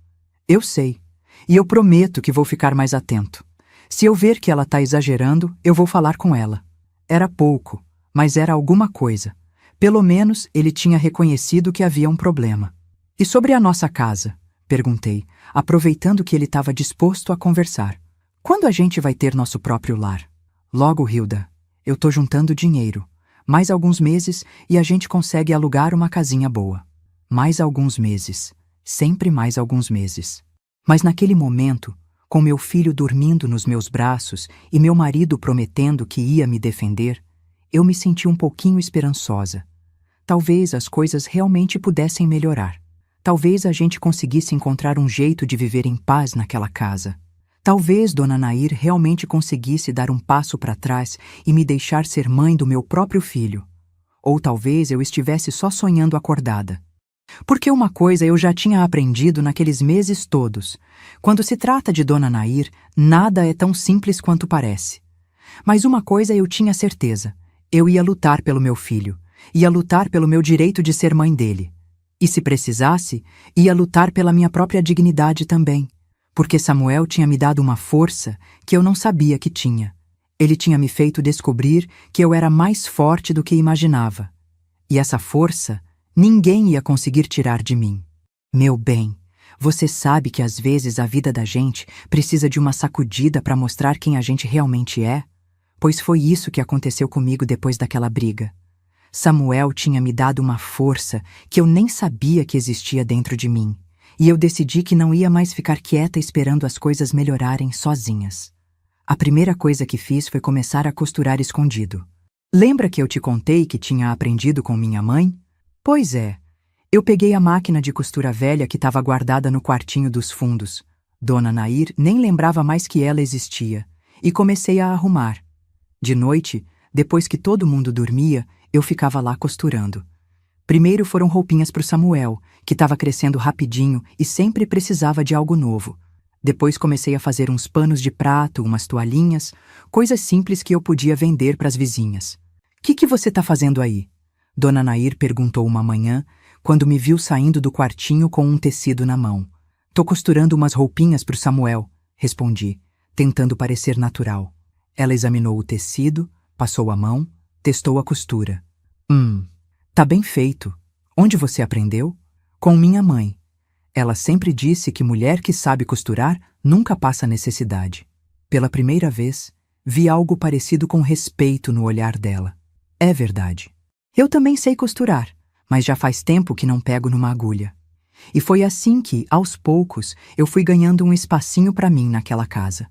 Eu sei. E eu prometo que vou ficar mais atento. Se eu ver que ela está exagerando, eu vou falar com ela. Era pouco, mas era alguma coisa. Pelo menos ele tinha reconhecido que havia um problema. E sobre a nossa casa? Perguntei, aproveitando que ele estava disposto a conversar. Quando a gente vai ter nosso próprio lar? Logo, Hilda. Eu tô juntando dinheiro. Mais alguns meses e a gente consegue alugar uma casinha boa. Mais alguns meses. Sempre mais alguns meses. Mas naquele momento, com meu filho dormindo nos meus braços e meu marido prometendo que ia me defender, eu me senti um pouquinho esperançosa. Talvez as coisas realmente pudessem melhorar. Talvez a gente conseguisse encontrar um jeito de viver em paz naquela casa. Talvez Dona Nair realmente conseguisse dar um passo para trás e me deixar ser mãe do meu próprio filho. Ou talvez eu estivesse só sonhando acordada. Porque uma coisa eu já tinha aprendido naqueles meses todos. Quando se trata de Dona Nair, nada é tão simples quanto parece. Mas uma coisa eu tinha certeza. Eu ia lutar pelo meu filho. Ia lutar pelo meu direito de ser mãe dele. E se precisasse, ia lutar pela minha própria dignidade também. Porque Samuel tinha me dado uma força que eu não sabia que tinha. Ele tinha me feito descobrir que eu era mais forte do que imaginava. E essa força ninguém ia conseguir tirar de mim. Meu bem, você sabe que às vezes a vida da gente precisa de uma sacudida para mostrar quem a gente realmente é? Pois foi isso que aconteceu comigo depois daquela briga. Samuel tinha me dado uma força que eu nem sabia que existia dentro de mim. E eu decidi que não ia mais ficar quieta esperando as coisas melhorarem sozinhas. A primeira coisa que fiz foi começar a costurar escondido. Lembra que eu te contei que tinha aprendido com minha mãe? Pois é. Eu peguei a máquina de costura velha que estava guardada no quartinho dos fundos. Dona Nair nem lembrava mais que ela existia. E comecei a arrumar. De noite, depois que todo mundo dormia, eu ficava lá costurando. Primeiro foram roupinhas para o Samuel, que estava crescendo rapidinho e sempre precisava de algo novo. Depois comecei a fazer uns panos de prato, umas toalhinhas, coisas simples que eu podia vender para as vizinhas. Que você está fazendo aí? Dona Nair perguntou uma manhã, quando me viu saindo do quartinho com um tecido na mão. Tô costurando umas roupinhas para o Samuel, respondi, tentando parecer natural. Ela examinou o tecido, passou a mão, testou a costura. Tá bem feito. Onde você aprendeu? Com minha mãe. Ela sempre disse que mulher que sabe costurar nunca passa necessidade. Pela primeira vez, vi algo parecido com respeito no olhar dela. É verdade. Eu também sei costurar, mas já faz tempo que não pego numa agulha. E foi assim que, aos poucos, eu fui ganhando um espacinho para mim naquela casa.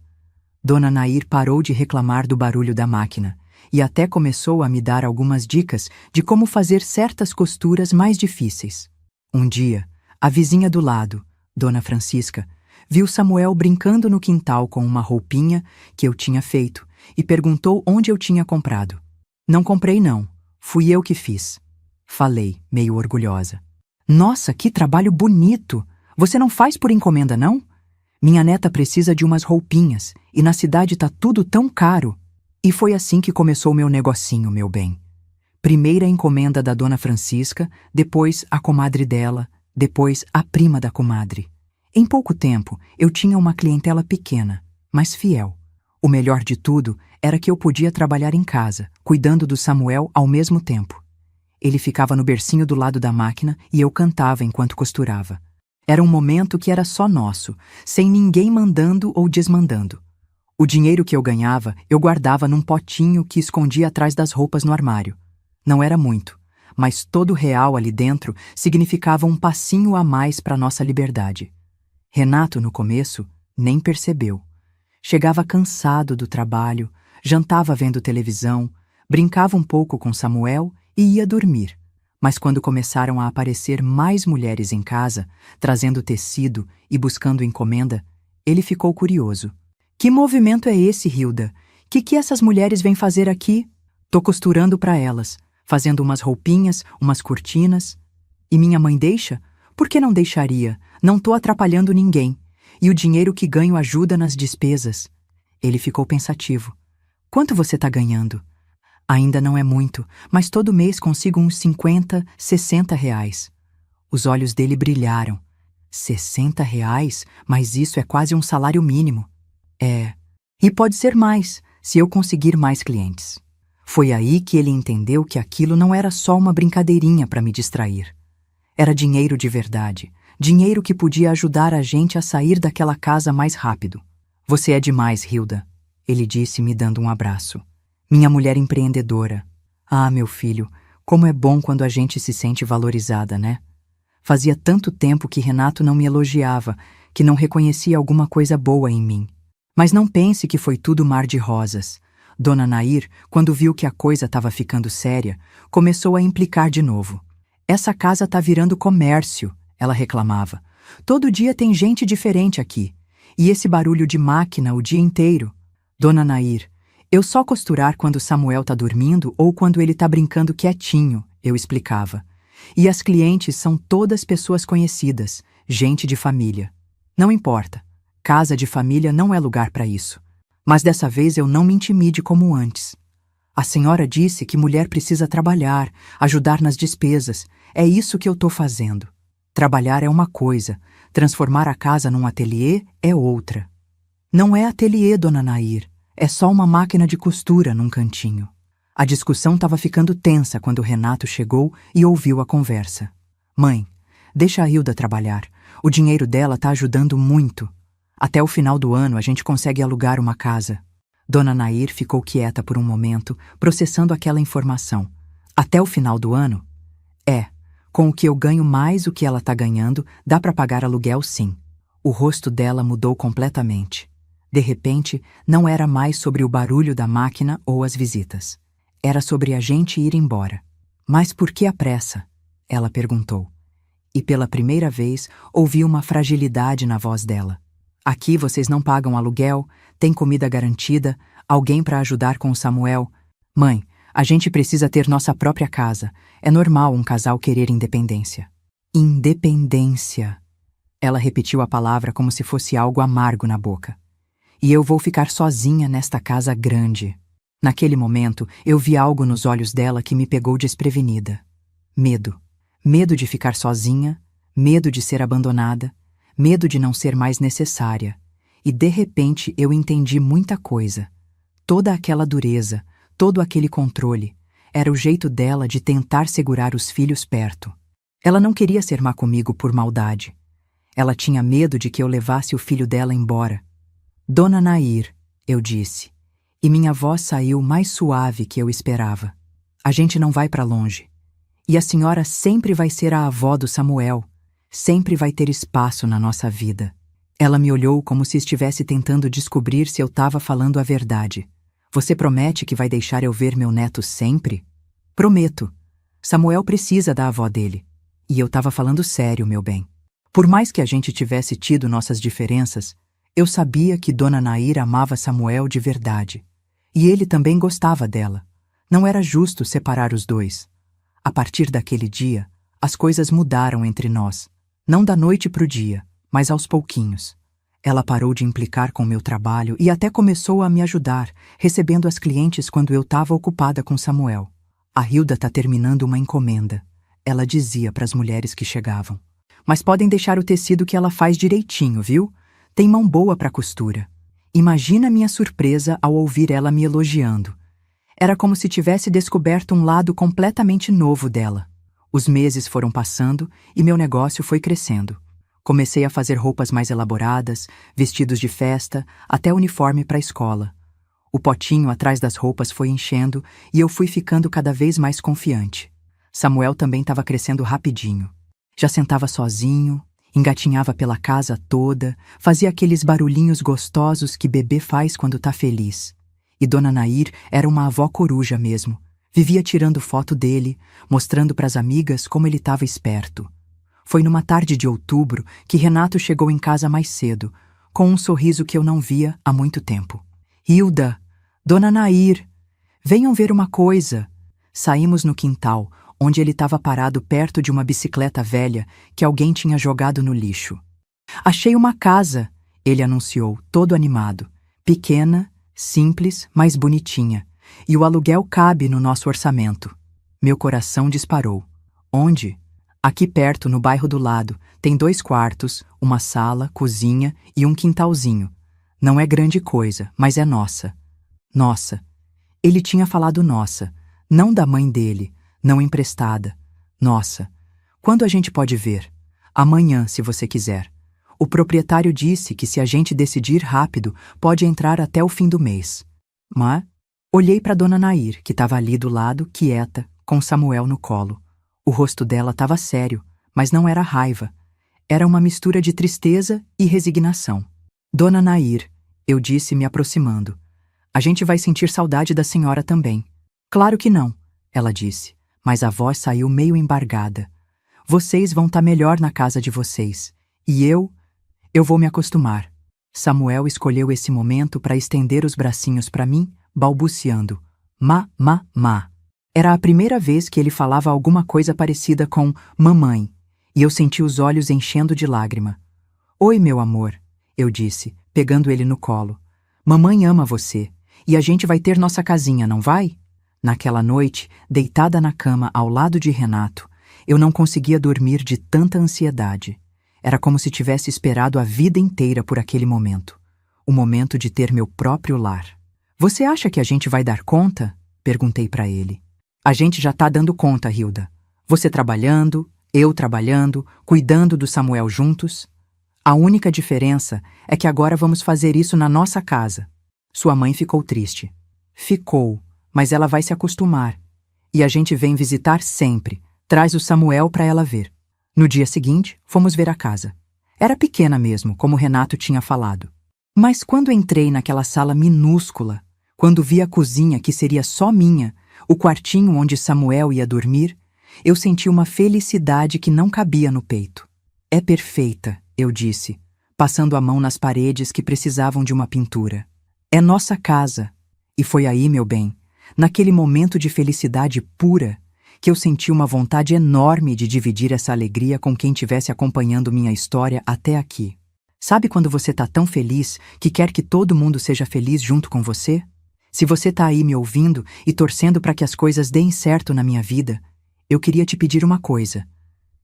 Dona Nair parou de reclamar do barulho da máquina e até começou a me dar algumas dicas de como fazer certas costuras mais difíceis. Um dia, a vizinha do lado, Dona Francisca, viu Samuel brincando no quintal com uma roupinha que eu tinha feito e perguntou onde eu tinha comprado. Não comprei não, fui eu que fiz. Falei, meio orgulhosa. Nossa, que trabalho bonito! Você não faz por encomenda, não? Minha neta precisa de umas roupinhas e na cidade tá tudo tão caro. E foi assim que começou meu negocinho, meu bem. Primeira encomenda da Dona Francisca, depois a comadre dela, depois a prima da comadre. Em pouco tempo, eu tinha uma clientela pequena, mas fiel. O melhor de tudo era que eu podia trabalhar em casa, cuidando do Samuel ao mesmo tempo. Ele ficava no bercinho do lado da máquina e eu cantava enquanto costurava. Era um momento que era só nosso, sem ninguém mandando ou desmandando. O dinheiro que eu ganhava, eu guardava num potinho que escondia atrás das roupas no armário. Não era muito, mas todo real ali dentro significava um passinho a mais para nossa liberdade. Renato, no começo, nem percebeu. Chegava cansado do trabalho, jantava vendo televisão, brincava um pouco com Samuel e ia dormir. Mas quando começaram a aparecer mais mulheres em casa, trazendo tecido e buscando encomenda, ele ficou curioso. Que movimento é esse, Hilda? Que essas mulheres vêm fazer aqui? Tô costurando para elas, fazendo umas roupinhas, umas cortinas. E minha mãe deixa? Por que não deixaria? Não tô atrapalhando ninguém. E o dinheiro que ganho ajuda nas despesas. Ele ficou pensativo. Quanto você tá ganhando? Ainda não é muito, mas todo mês consigo uns 50, 60 reais. Os olhos dele brilharam. 60 reais? Mas isso é quase um salário mínimo. É. E pode ser mais, se eu conseguir mais clientes. Foi aí que ele entendeu que aquilo não era só uma brincadeirinha para me distrair. Era dinheiro de verdade, dinheiro que podia ajudar a gente a sair daquela casa mais rápido. Você é demais, Hilda, ele disse me dando um abraço. Minha mulher empreendedora. Ah, meu filho, como é bom quando a gente se sente valorizada, né? Fazia tanto tempo que Renato não me elogiava, que não reconhecia alguma coisa boa em mim. Mas não pense que foi tudo mar de rosas. Dona Nair, quando viu que a coisa estava ficando séria, começou a implicar de novo. Essa casa tá virando comércio, ela reclamava. Todo dia tem gente diferente aqui. E esse barulho de máquina o dia inteiro. Dona Nair, eu só costurar quando Samuel tá dormindo ou quando ele tá brincando quietinho, eu explicava. E as clientes são todas pessoas conhecidas, gente de família. Não importa. Casa de família não é lugar para isso. Mas dessa vez eu não me intimide como antes. A senhora disse que mulher precisa trabalhar, ajudar nas despesas. É isso que eu tô fazendo. Trabalhar é uma coisa, transformar a casa num ateliê é outra. Não é ateliê, Dona Nair. É só uma máquina de costura num cantinho. A discussão estava ficando tensa quando Renato chegou e ouviu a conversa. Mãe, deixa a Hilda trabalhar. O dinheiro dela tá ajudando muito. Até o final do ano a gente consegue alugar uma casa. Dona Nair ficou quieta por um momento, processando aquela informação. Até o final do ano? É. Com o que eu ganho mais o que ela tá ganhando, dá para pagar aluguel sim. O rosto dela mudou completamente. De repente, não era mais sobre o barulho da máquina ou as visitas. Era sobre a gente ir embora. Mas por que a pressa? Ela perguntou. E pela primeira vez, ouvi uma fragilidade na voz dela. Aqui vocês não pagam aluguel, tem comida garantida, alguém para ajudar com o Samuel. Mãe, a gente precisa ter nossa própria casa. É normal um casal querer independência. Independência. Ela repetiu a palavra como se fosse algo amargo na boca. E eu vou ficar sozinha nesta casa grande. Naquele momento, eu vi algo nos olhos dela que me pegou desprevenida. Medo. Medo de ficar sozinha, medo de ser abandonada, medo de não ser mais necessária. E de repente eu entendi muita coisa. Toda aquela dureza, todo aquele controle, era o jeito dela de tentar segurar os filhos perto. Ela não queria ser má comigo por maldade. Ela tinha medo de que eu levasse o filho dela embora. Dona Nair, eu disse, e minha voz saiu mais suave que eu esperava. A gente não vai para longe. E a senhora sempre vai ser a avó do Samuel. Sempre vai ter espaço na nossa vida. Ela me olhou como se estivesse tentando descobrir se eu estava falando a verdade. Você promete que vai deixar eu ver meu neto sempre? Prometo. Samuel precisa da avó dele. E eu estava falando sério, meu bem. Por mais que a gente tivesse tido nossas diferenças, eu sabia que Dona Nair amava Samuel de verdade. E ele também gostava dela. Não era justo separar os dois. A partir daquele dia, as coisas mudaram entre nós. Não da noite para o dia, mas aos pouquinhos. Ela parou de implicar com meu trabalho e até começou a me ajudar, recebendo as clientes quando eu estava ocupada com Samuel. A Hilda está terminando uma encomenda, ela dizia para as mulheres que chegavam. Mas podem deixar o tecido que ela faz direitinho, viu? Tem mão boa para costura. Imagina minha surpresa ao ouvir ela me elogiando. Era como se tivesse descoberto um lado completamente novo dela. Os meses foram passando e meu negócio foi crescendo. Comecei a fazer roupas mais elaboradas, vestidos de festa, até uniforme para a escola. O potinho atrás das roupas foi enchendo e eu fui ficando cada vez mais confiante. Samuel também estava crescendo rapidinho. Já sentava sozinho, engatinhava pela casa toda, fazia aqueles barulhinhos gostosos que bebê faz quando tá feliz. E Dona Nair era uma avó coruja mesmo. Vivia tirando foto dele, mostrando para as amigas como ele estava esperto. Foi numa tarde de outubro que Renato chegou em casa mais cedo, com um sorriso que eu não via há muito tempo. Hilda, Dona Nair, venham ver uma coisa. Saímos no quintal, onde ele estava parado perto de uma bicicleta velha que alguém tinha jogado no lixo. Achei uma casa, ele anunciou, todo animado. Pequena, simples, mas bonitinha. E o aluguel cabe no nosso orçamento. Meu coração disparou. Onde? Aqui perto, no bairro do lado, tem 2 quartos, uma sala, cozinha e um quintalzinho. Não é grande coisa, mas é nossa. Nossa. Ele tinha falado nossa, não da mãe dele, não emprestada. Nossa. Quando a gente pode ver? Amanhã, se você quiser. O proprietário disse que se a gente decidir rápido, pode entrar até o fim do mês. Mas olhei para Dona Nair, que estava ali do lado, quieta, com Samuel no colo. O rosto dela estava sério, mas não era raiva. Era uma mistura de tristeza e resignação. Dona Nair, eu disse me aproximando. A gente vai sentir saudade da senhora também. Claro que não, ela disse, mas a voz saiu meio embargada. Vocês vão estar melhor na casa de vocês. E eu vou me acostumar. Samuel escolheu esse momento para estender os bracinhos para mim, balbuciando. Ma. Era a primeira vez que ele falava alguma coisa parecida com mamãe, e eu senti os olhos enchendo de lágrima. Oi, meu amor, eu disse, pegando ele no colo. Mamãe ama você, e a gente vai ter nossa casinha, não vai? Naquela noite, deitada na cama ao lado de Renato, eu não conseguia dormir de tanta ansiedade. Era como se tivesse esperado a vida inteira por aquele momento. O momento de ter meu próprio lar. Você acha que a gente vai dar conta? Perguntei para ele. A gente já tá dando conta, Hilda. Você trabalhando, eu trabalhando, cuidando do Samuel juntos. A única diferença é que agora vamos fazer isso na nossa casa. Sua mãe ficou triste. Ficou, mas ela vai se acostumar. E a gente vem visitar sempre. Traz o Samuel para ela ver. No dia seguinte, fomos ver a casa. Era pequena mesmo, como Renato tinha falado. Mas quando entrei naquela sala minúscula, quando vi a cozinha que seria só minha, o quartinho onde Samuel ia dormir, eu senti uma felicidade que não cabia no peito. É perfeita, eu disse, passando a mão nas paredes que precisavam de uma pintura. É nossa casa. E foi aí, meu bem, naquele momento de felicidade pura, que eu senti uma vontade enorme de dividir essa alegria com quem estivesse acompanhando minha história até aqui. Sabe quando você tá tão feliz que quer que todo mundo seja feliz junto com você? Se você tá aí me ouvindo e torcendo para que as coisas deem certo na minha vida, eu queria te pedir uma coisa.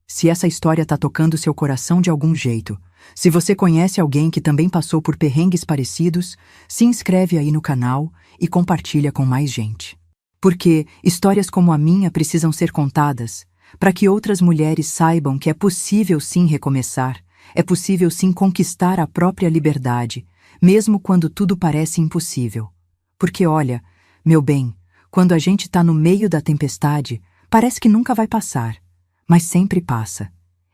Se essa história tá tocando seu coração de algum jeito, Se você conhece alguém que também passou por perrengues parecidos, se inscreve aí no canal e compartilha com mais gente. Porque histórias como a minha precisam ser contadas para que outras mulheres saibam que é possível sim recomeçar, é possível sim conquistar a própria liberdade, mesmo quando tudo parece impossível. Porque olha, meu bem, quando a gente está no meio da tempestade, parece que nunca vai passar, mas sempre passa.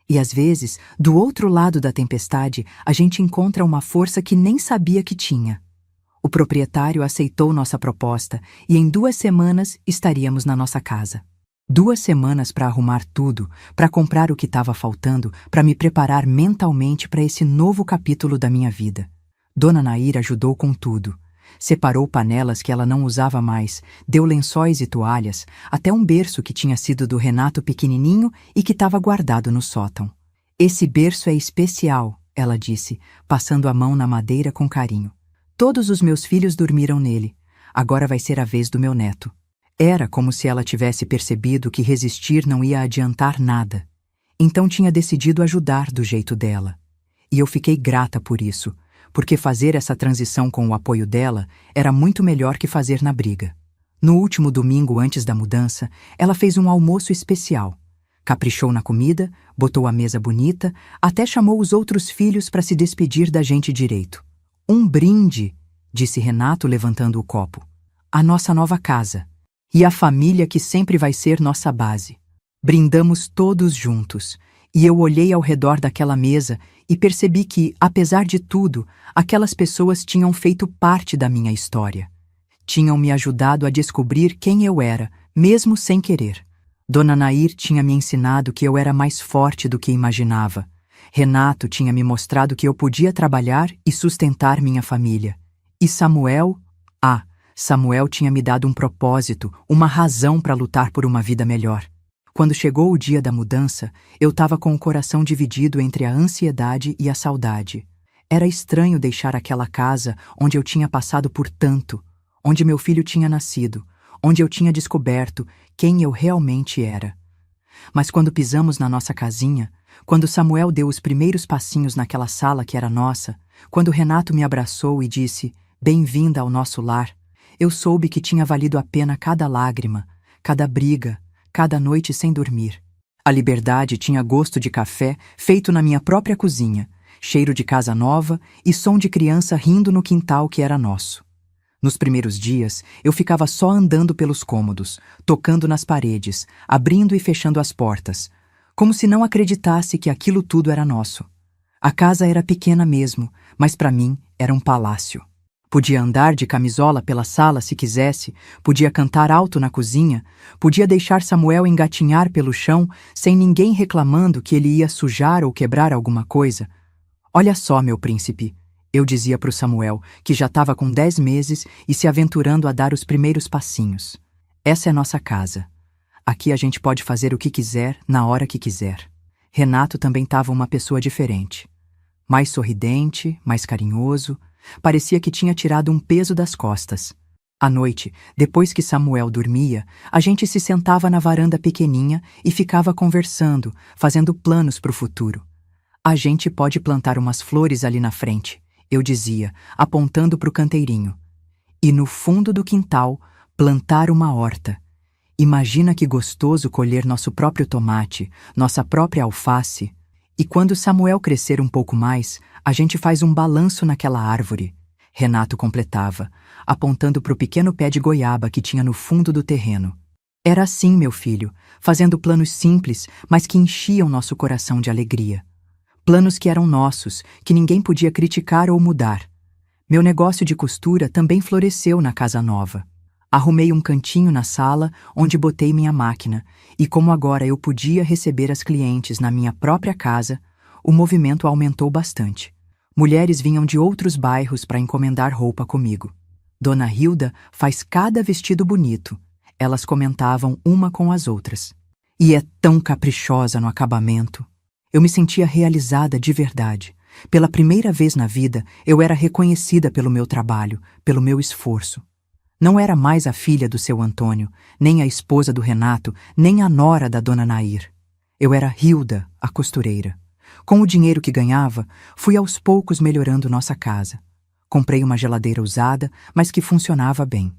E às vezes, do outro lado da tempestade, a gente encontra uma força que nem sabia que tinha. O proprietário aceitou nossa proposta e em 2 semanas estaríamos na nossa casa. 2 semanas para arrumar tudo, para comprar o que estava faltando, para me preparar mentalmente para esse novo capítulo da minha vida. Dona Nair ajudou com tudo. Separou panelas que ela não usava mais, deu lençóis e toalhas, até um berço que tinha sido do Renato pequenininho e que estava guardado no sótão. Esse berço é especial, ela disse, passando a mão na madeira com carinho. Todos os meus filhos dormiram nele. Agora vai ser a vez do meu neto. Era como se ela tivesse percebido que resistir não ia adiantar nada. Então tinha decidido ajudar do jeito dela. E eu fiquei grata por isso, porque fazer essa transição com o apoio dela era muito melhor que fazer na briga. No último domingo antes da mudança, ela fez um almoço especial. Caprichou na comida, botou a mesa bonita, até chamou os outros filhos para se despedir da gente direito. Um brinde, disse Renato levantando o copo. A nossa nova casa. E a família que sempre vai ser nossa base. Brindamos todos juntos, e eu olhei ao redor daquela mesa e percebi que, apesar de tudo, aquelas pessoas tinham feito parte da minha história. Tinham me ajudado a descobrir quem eu era, mesmo sem querer. Dona Nair tinha me ensinado que eu era mais forte do que imaginava. Renato tinha me mostrado que eu podia trabalhar e sustentar minha família. E Samuel? Samuel tinha me dado um propósito, uma razão para lutar por uma vida melhor. Quando chegou o dia da mudança, eu estava com o coração dividido entre a ansiedade e a saudade. Era estranho deixar aquela casa onde eu tinha passado por tanto, onde meu filho tinha nascido, onde eu tinha descoberto quem eu realmente era. Mas quando pisamos na nossa casinha, quando Samuel deu os primeiros passinhos naquela sala que era nossa, quando Renato me abraçou e disse, bem-vinda ao nosso lar, eu soube que tinha valido a pena cada lágrima, cada briga, cada noite sem dormir. A liberdade tinha gosto de café feito na minha própria cozinha, cheiro de casa nova e som de criança rindo no quintal que era nosso. Nos primeiros dias, eu ficava só andando pelos cômodos, tocando nas paredes, abrindo e fechando as portas, como se não acreditasse que aquilo tudo era nosso. A casa era pequena mesmo, mas para mim era um palácio. Podia andar de camisola pela sala se quisesse, podia cantar alto na cozinha, podia deixar Samuel engatinhar pelo chão sem ninguém reclamando que ele ia sujar ou quebrar alguma coisa. Olha só, meu príncipe, eu dizia para o Samuel, que já estava com 10 meses e se aventurando a dar os primeiros passinhos. Essa é nossa casa. Aqui a gente pode fazer o que quiser, na hora que quiser. Renato também estava uma pessoa diferente. Mais sorridente, mais carinhoso. Parecia que tinha tirado um peso das costas. À noite, depois que Samuel dormia, a gente se sentava na varanda pequeninha e ficava conversando, fazendo planos para o futuro. A gente pode plantar umas flores ali na frente, eu dizia, apontando para o canteirinho. E no fundo do quintal, plantar uma horta. Imagina que gostoso colher nosso próprio tomate, nossa própria alface. E quando Samuel crescer um pouco mais, a gente faz um balanço naquela árvore. Renato completava, apontando para o pequeno pé de goiaba que tinha no fundo do terreno. Era assim, meu filho, fazendo planos simples, mas que enchiam nosso coração de alegria. Planos que eram nossos, que ninguém podia criticar ou mudar. Meu negócio de costura também floresceu na casa nova. Arrumei um cantinho na sala onde botei minha máquina, e como agora eu podia receber as clientes na minha própria casa, o movimento aumentou bastante. Mulheres vinham de outros bairros para encomendar roupa comigo. Dona Hilda faz cada vestido bonito. Elas comentavam uma com as outras. E é tão caprichosa no acabamento. Eu me sentia realizada de verdade. Pela primeira vez na vida, eu era reconhecida pelo meu trabalho, pelo meu esforço. Não era mais a filha do seu Antônio, nem a esposa do Renato, nem a nora da Dona Nair. Eu era Hilda, a costureira. Com o dinheiro que ganhava, fui aos poucos melhorando nossa casa. Comprei uma geladeira usada, mas que funcionava bem.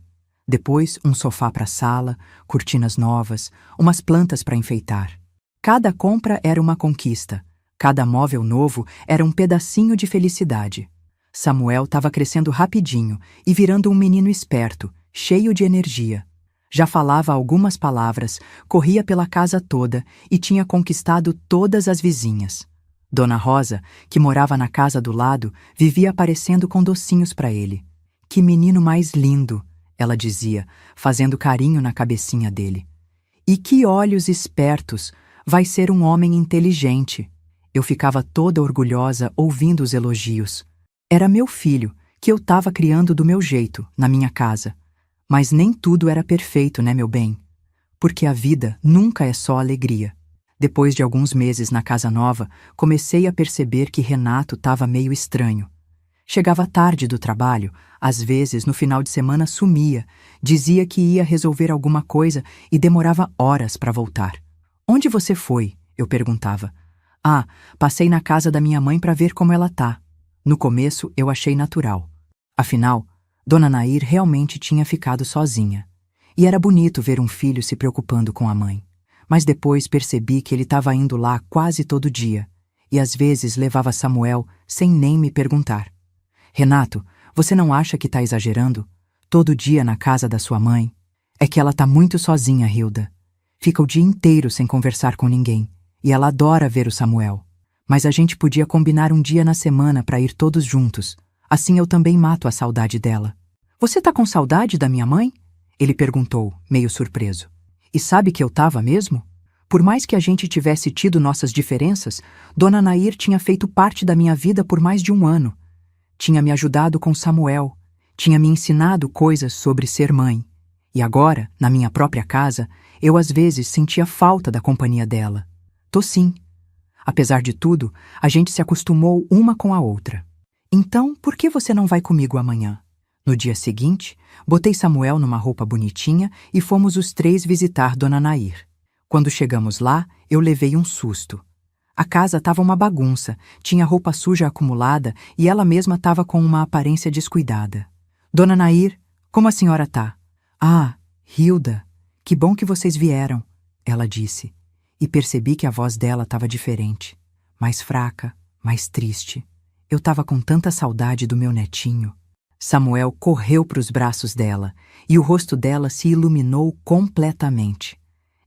Depois, um sofá para a sala, cortinas novas, umas plantas para enfeitar. Cada compra era uma conquista. Cada móvel novo era um pedacinho de felicidade. Samuel estava crescendo rapidinho e virando um menino esperto, cheio de energia. Já falava algumas palavras, corria pela casa toda e tinha conquistado todas as vizinhas. Dona Rosa, que morava na casa do lado, vivia aparecendo com docinhos para ele. "Que menino mais lindo!" ela dizia, fazendo carinho na cabecinha dele. "E que olhos espertos! Vai ser um homem inteligente." Eu ficava toda orgulhosa ouvindo os elogios. Era meu filho, que eu estava criando do meu jeito, na minha casa. Mas nem tudo era perfeito, né, meu bem? Porque a vida nunca é só alegria. Depois de alguns meses na casa nova, comecei a perceber que Renato estava meio estranho. Chegava tarde do trabalho, às vezes no final de semana sumia, dizia que ia resolver alguma coisa e demorava horas para voltar. "Onde você foi?" eu perguntava. "Ah, passei na casa da minha mãe para ver como ela tá." No começo eu achei natural. Afinal, Dona Nair realmente tinha ficado sozinha. E era bonito ver um filho se preocupando com a mãe. Mas depois percebi que ele estava indo lá quase todo dia, e às vezes levava Samuel sem nem me perguntar. "Renato, você não acha que está exagerando? Todo dia na casa da sua mãe?" "É que ela está muito sozinha, Hilda. Fica o dia inteiro sem conversar com ninguém, e ela adora ver o Samuel. Mas a gente podia combinar um dia na semana para ir todos juntos. Assim eu também mato a saudade dela." "Você tá com saudade da minha mãe?" ele perguntou, meio surpreso. E sabe que eu tava mesmo? Por mais que a gente tivesse tido nossas diferenças, Dona Nair tinha feito parte da minha vida por mais de um ano. Tinha me ajudado com Samuel, tinha me ensinado coisas sobre ser mãe. E agora, na minha própria casa, eu às vezes sentia falta da companhia dela. Tô sim. Apesar de tudo, a gente se acostumou uma com a outra. "Então, por que você não vai comigo amanhã?" No dia seguinte, botei Samuel numa roupa bonitinha e fomos os três visitar Dona Nair. Quando chegamos lá, eu levei um susto. A casa estava uma bagunça, tinha roupa suja acumulada e ela mesma estava com uma aparência descuidada. "Dona Nair, como a senhora tá?" "Ah, Hilda, que bom que vocês vieram", ela disse. E percebi que a voz dela estava diferente, mais fraca, mais triste. Eu estava com tanta saudade do meu netinho. Samuel correu para os braços dela e o rosto dela se iluminou completamente.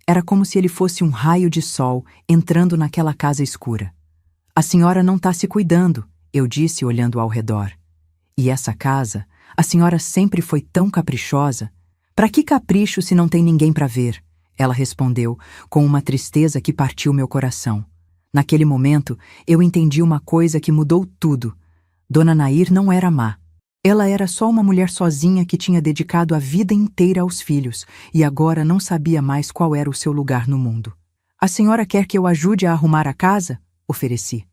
Era como se ele fosse um raio de sol entrando naquela casa escura. "A senhora não está se cuidando", eu disse olhando ao redor. "E essa casa, a senhora sempre foi tão caprichosa. Para que capricho se não tem ninguém para ver?" Ela respondeu com uma tristeza que partiu meu coração. Naquele momento, eu entendi uma coisa que mudou tudo. Dona Nair não era má. Ela era só uma mulher sozinha que tinha dedicado a vida inteira aos filhos e agora não sabia mais qual era o seu lugar no mundo. "A senhora quer que eu ajude a arrumar a casa?" ofereci.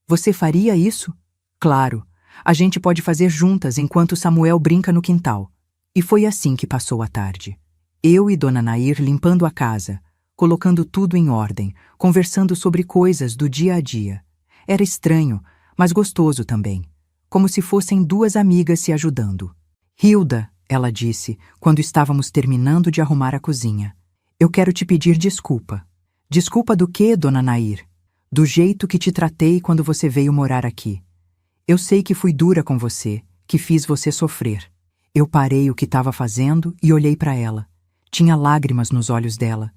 "Você faria isso?" "Claro. A gente pode fazer juntas enquanto Samuel brinca no quintal." E foi assim que passou a tarde. Eu e Dona Nair limpando a casa, colocando tudo em ordem, conversando sobre coisas do dia a dia. Era estranho, mas gostoso também. Como se fossem duas amigas se ajudando. "Hilda", ela disse, quando estávamos terminando de arrumar a cozinha, "eu quero te pedir desculpa." "Desculpa do quê, Dona Nair?" "Do jeito que te tratei quando você veio morar aqui. Eu sei que fui dura com você, que fiz você sofrer." Eu parei o que estava fazendo e olhei para ela. Tinha lágrimas nos olhos dela.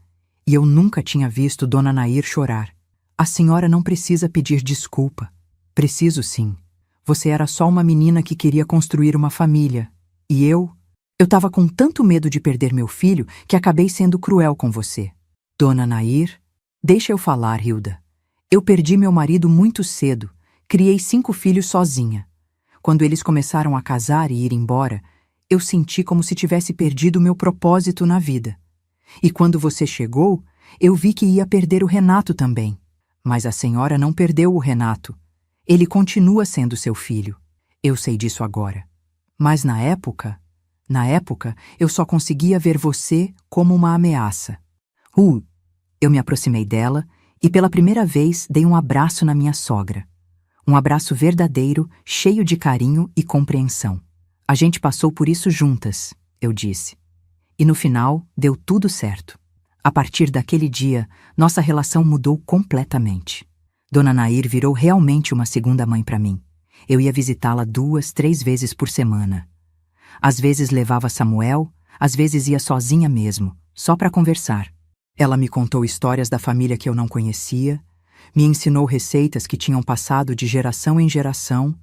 E eu nunca tinha visto Dona Nair chorar. "A senhora não precisa pedir desculpa." "Preciso sim. Você era só uma menina que queria construir uma família. E eu estava com tanto medo de perder meu filho que acabei sendo cruel com você." "Dona Nair, deixa eu falar, Hilda. Eu perdi meu marido muito cedo. Criei 5 filhos sozinha. Quando eles começaram a casar e ir embora, eu senti como se tivesse perdido o meu propósito na vida. E quando você chegou, eu vi que ia perder o Renato também. Mas a senhora não perdeu o Renato. Ele continua sendo seu filho. Eu sei disso agora. Mas na época, eu só conseguia ver você como uma ameaça." Eu me aproximei dela E pela primeira vez dei um abraço na minha sogra. Um abraço verdadeiro, cheio de carinho e compreensão. A gente passou por isso juntas, eu disse. E no final, deu tudo certo. A partir daquele dia, nossa relação mudou completamente. Dona Nair virou realmente uma segunda mãe para mim. Eu ia visitá-la 2, 3 vezes por semana. Às vezes levava Samuel, às vezes ia sozinha mesmo, só para conversar. Ela me contou histórias da família que eu não conhecia, me ensinou receitas que tinham passado de geração em geração,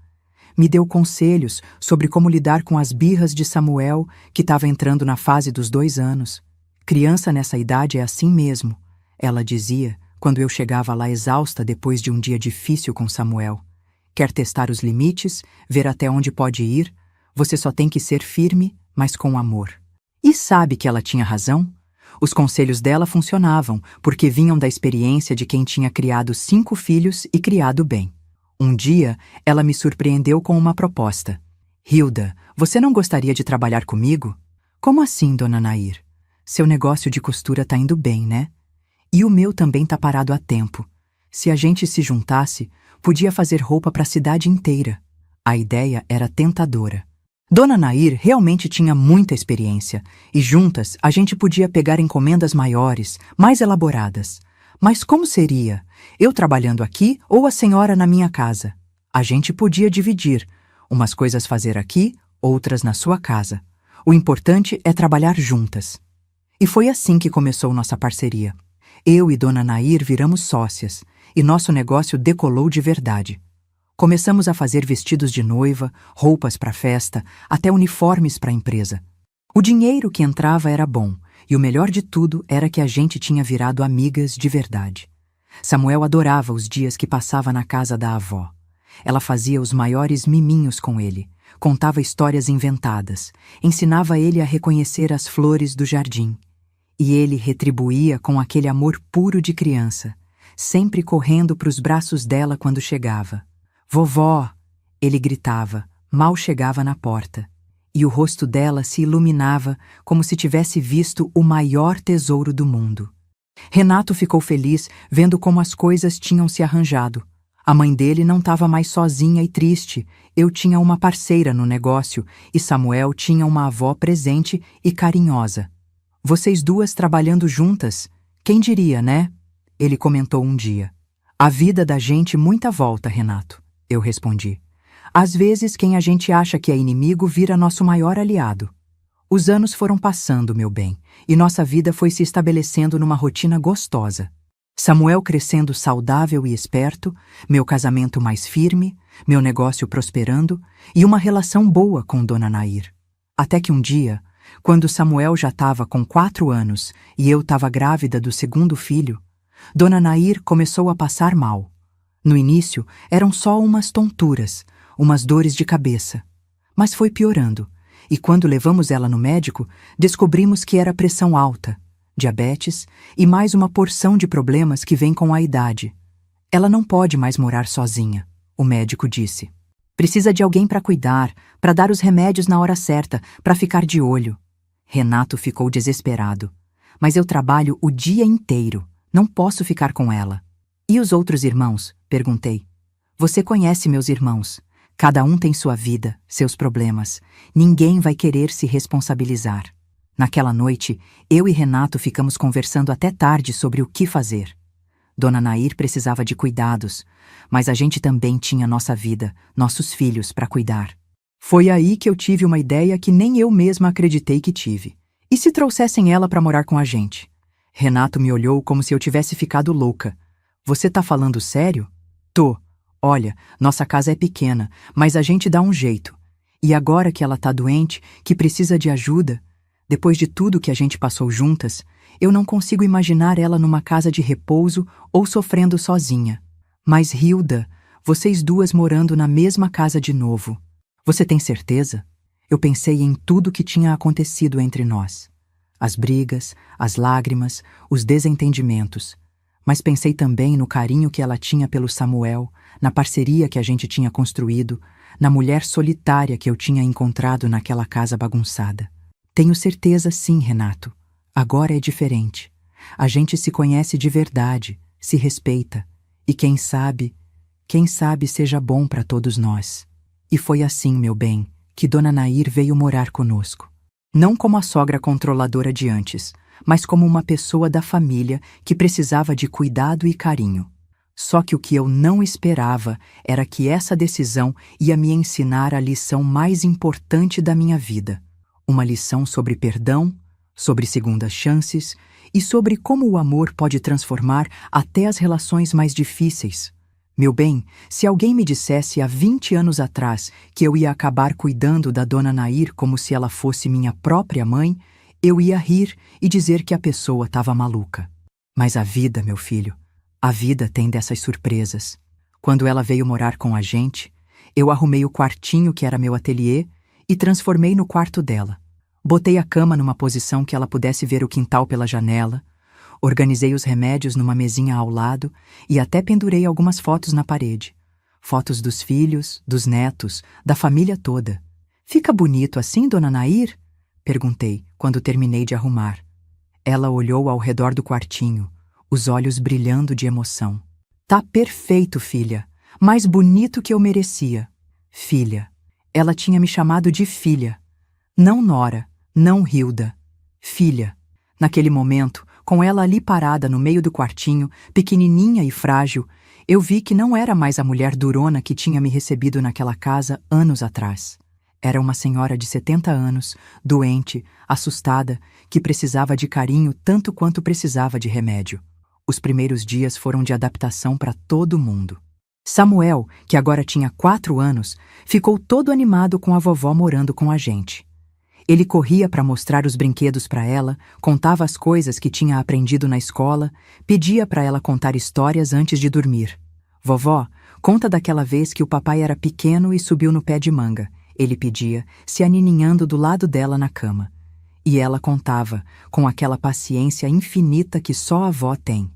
me deu conselhos sobre como lidar com as birras de Samuel, que estava entrando na fase dos 2 anos. Criança nessa idade é assim mesmo, ela dizia, quando eu chegava lá exausta depois de um dia difícil com Samuel. Quer testar os limites, ver até onde pode ir, você só tem que ser firme, mas com amor. E sabe que ela tinha razão? Os conselhos dela funcionavam, porque vinham da experiência de quem tinha criado 5 filhos e criado bem. Um dia, ela me surpreendeu com uma proposta. Hilda, você não gostaria de trabalhar comigo? Como assim, dona Nair? Seu negócio de costura tá indo bem, né? E o meu também tá parado há tempo. Se a gente se juntasse, podia fazer roupa para a cidade inteira. A ideia era tentadora. Dona Nair realmente tinha muita experiência, e juntas a gente podia pegar encomendas maiores, mais elaboradas. Mas como seria? Eu trabalhando aqui ou a senhora na minha casa? A gente podia dividir, umas coisas fazer aqui, outras na sua casa. O importante é trabalhar juntas. E foi assim que começou nossa parceria. Eu e Dona Nair viramos sócias, e nosso negócio decolou de verdade. Começamos a fazer vestidos de noiva, roupas para festa, até uniformes para a empresa. O dinheiro que entrava era bom, e o melhor de tudo era que a gente tinha virado amigas de verdade. Samuel adorava os dias que passava na casa da avó. Ela fazia os maiores miminhos com ele, contava histórias inventadas, ensinava ele a reconhecer as flores do jardim. E ele retribuía com aquele amor puro de criança, sempre correndo para os braços dela quando chegava. Vovó! Ele gritava, mal chegava na porta. E o rosto dela se iluminava como se tivesse visto o maior tesouro do mundo. Renato ficou feliz vendo como as coisas tinham se arranjado. A mãe dele não estava mais sozinha e triste. Eu tinha uma parceira no negócio e Samuel tinha uma avó presente e carinhosa. Vocês duas trabalhando juntas, quem diria, né? Ele comentou um dia. A vida da gente muita volta, Renato. Eu respondi. Às vezes, quem a gente acha que é inimigo vira nosso maior aliado. Os anos foram passando, meu bem, e nossa vida foi se estabelecendo numa rotina gostosa. Samuel crescendo saudável e esperto, meu casamento mais firme, meu negócio prosperando e uma relação boa com Dona Nair. Até que um dia, quando Samuel já estava com 4 anos e eu estava grávida do 2º filho, Dona Nair começou a passar mal. No início, eram só umas tonturas, umas dores de cabeça. Mas foi piorando, e quando levamos ela no médico, descobrimos que era pressão alta, diabetes e mais uma porção de problemas que vem com a idade. Ela não pode mais morar sozinha, o médico disse. Precisa de alguém para cuidar, para dar os remédios na hora certa, para ficar de olho. Renato ficou desesperado. Mas eu trabalho o dia inteiro, não posso ficar com ela. E os outros irmãos? Perguntei. Você conhece meus irmãos. Cada um tem sua vida, seus problemas. Ninguém vai querer se responsabilizar. Naquela noite, eu e Renato ficamos conversando até tarde sobre o que fazer. Dona Nair precisava de cuidados, mas a gente também tinha nossa vida, nossos filhos para cuidar. Foi aí que eu tive uma ideia que nem eu mesma acreditei que tive. E se trouxessem ela para morar com a gente? Renato me olhou como se eu tivesse ficado louca. Você tá falando sério? Tô. Olha, nossa casa é pequena, mas a gente dá um jeito. E agora que ela tá doente, que precisa de ajuda, depois de tudo que a gente passou juntas, eu não consigo imaginar ela numa casa de repouso ou sofrendo sozinha. Mas, Hilda, vocês duas morando na mesma casa de novo. Você tem certeza? Eu pensei em tudo que tinha acontecido entre nós. As brigas, as lágrimas, os desentendimentos. Mas pensei também no carinho que ela tinha pelo Samuel, na parceria que a gente tinha construído, na mulher solitária que eu tinha encontrado naquela casa bagunçada. Tenho certeza sim, Renato. Agora é diferente. A gente se conhece de verdade, se respeita, e quem sabe seja bom para todos nós. E foi assim, meu bem, que Dona Nair veio morar conosco. Não como a sogra controladora de antes, mas como uma pessoa da família que precisava de cuidado e carinho. Só que o que eu não esperava era que essa decisão ia me ensinar a lição mais importante da minha vida. Uma lição sobre perdão, sobre segundas chances e sobre como o amor pode transformar até as relações mais difíceis. Meu bem, se alguém me dissesse há 20 anos atrás que eu ia acabar cuidando da Dona Nair como se ela fosse minha própria mãe, eu ia rir e dizer que a pessoa estava maluca. Mas a vida, meu filho, a vida tem dessas surpresas. Quando ela veio morar com a gente, eu arrumei o quartinho que era meu ateliê e transformei no quarto dela. Botei a cama numa posição que ela pudesse ver o quintal pela janela, organizei os remédios numa mesinha ao lado e até pendurei algumas fotos na parede. Fotos dos filhos, dos netos, da família toda. Fica bonito assim, Dona Nair? Perguntei, quando terminei de arrumar. Ela olhou ao redor do quartinho, os olhos brilhando de emoção. Tá perfeito, filha. Mais bonito que eu merecia. Filha. Ela tinha me chamado de filha. Não Nora, não Hilda. Filha. Naquele momento, com ela ali parada no meio do quartinho, pequenininha e frágil, eu vi que não era mais a mulher durona que tinha me recebido naquela casa anos atrás. Era uma senhora de 70 anos, doente, assustada, que precisava de carinho tanto quanto precisava de remédio. Os primeiros dias foram de adaptação para todo mundo. Samuel, que agora tinha 4 anos, ficou todo animado com a vovó morando com a gente. Ele corria para mostrar os brinquedos para ela, contava as coisas que tinha aprendido na escola, pedia para ela contar histórias antes de dormir. Vovó, conta daquela vez que o papai era pequeno e subiu no pé de manga, ele pedia, se anininhando do lado dela na cama. E ela contava, com aquela paciência infinita que só a avó tem.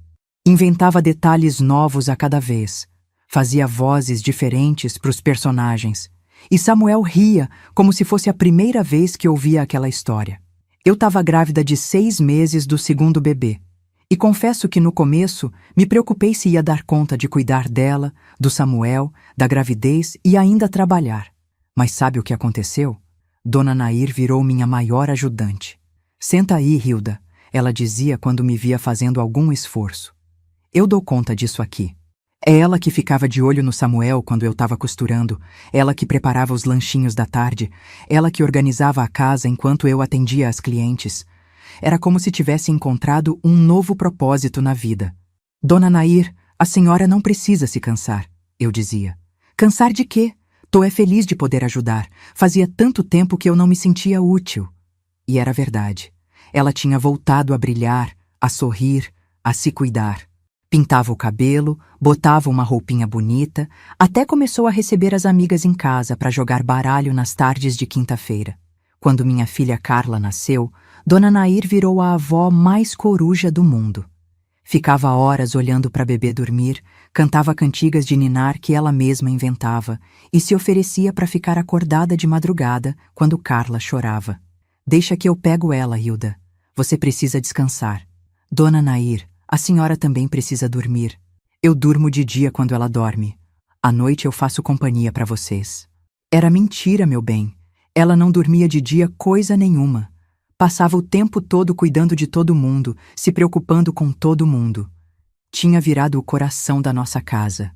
Inventava detalhes novos a cada vez. Fazia vozes diferentes para os personagens. E Samuel ria como se fosse a primeira vez que ouvia aquela história. Eu estava grávida de 6 meses do segundo bebê. E confesso que no começo me preocupei se ia dar conta de cuidar dela, do Samuel, da gravidez e ainda trabalhar. Mas sabe o que aconteceu? Dona Nair virou minha maior ajudante. Senta aí, Hilda, ela dizia quando me via fazendo algum esforço. Eu dou conta disso aqui. É ela que ficava de olho no Samuel quando eu estava costurando, ela que preparava os lanchinhos da tarde, ela que organizava a casa enquanto eu atendia as clientes. Era como se tivesse encontrado um novo propósito na vida. Dona Nair, a senhora não precisa se cansar, eu dizia. Cansar de quê? Tô feliz de poder ajudar. Fazia tanto tempo que eu não me sentia útil. E era verdade. Ela tinha voltado a brilhar, a sorrir, a se cuidar. Pintava o cabelo, botava uma roupinha bonita, até começou a receber as amigas em casa para jogar baralho nas tardes de quinta-feira. Quando minha filha Carla nasceu, Dona Nair virou a avó mais coruja do mundo. Ficava horas olhando para bebê dormir, cantava cantigas de ninar que ela mesma inventava e se oferecia para ficar acordada de madrugada quando Carla chorava. Deixa que eu pego ela, Hilda. Você precisa descansar. Dona Nair, a senhora também precisa dormir. Eu durmo de dia quando ela dorme. À noite eu faço companhia para vocês. Era mentira, meu bem. Ela não dormia de dia coisa nenhuma. Passava o tempo todo cuidando de todo mundo, se preocupando com todo mundo. Tinha virado o coração da nossa casa.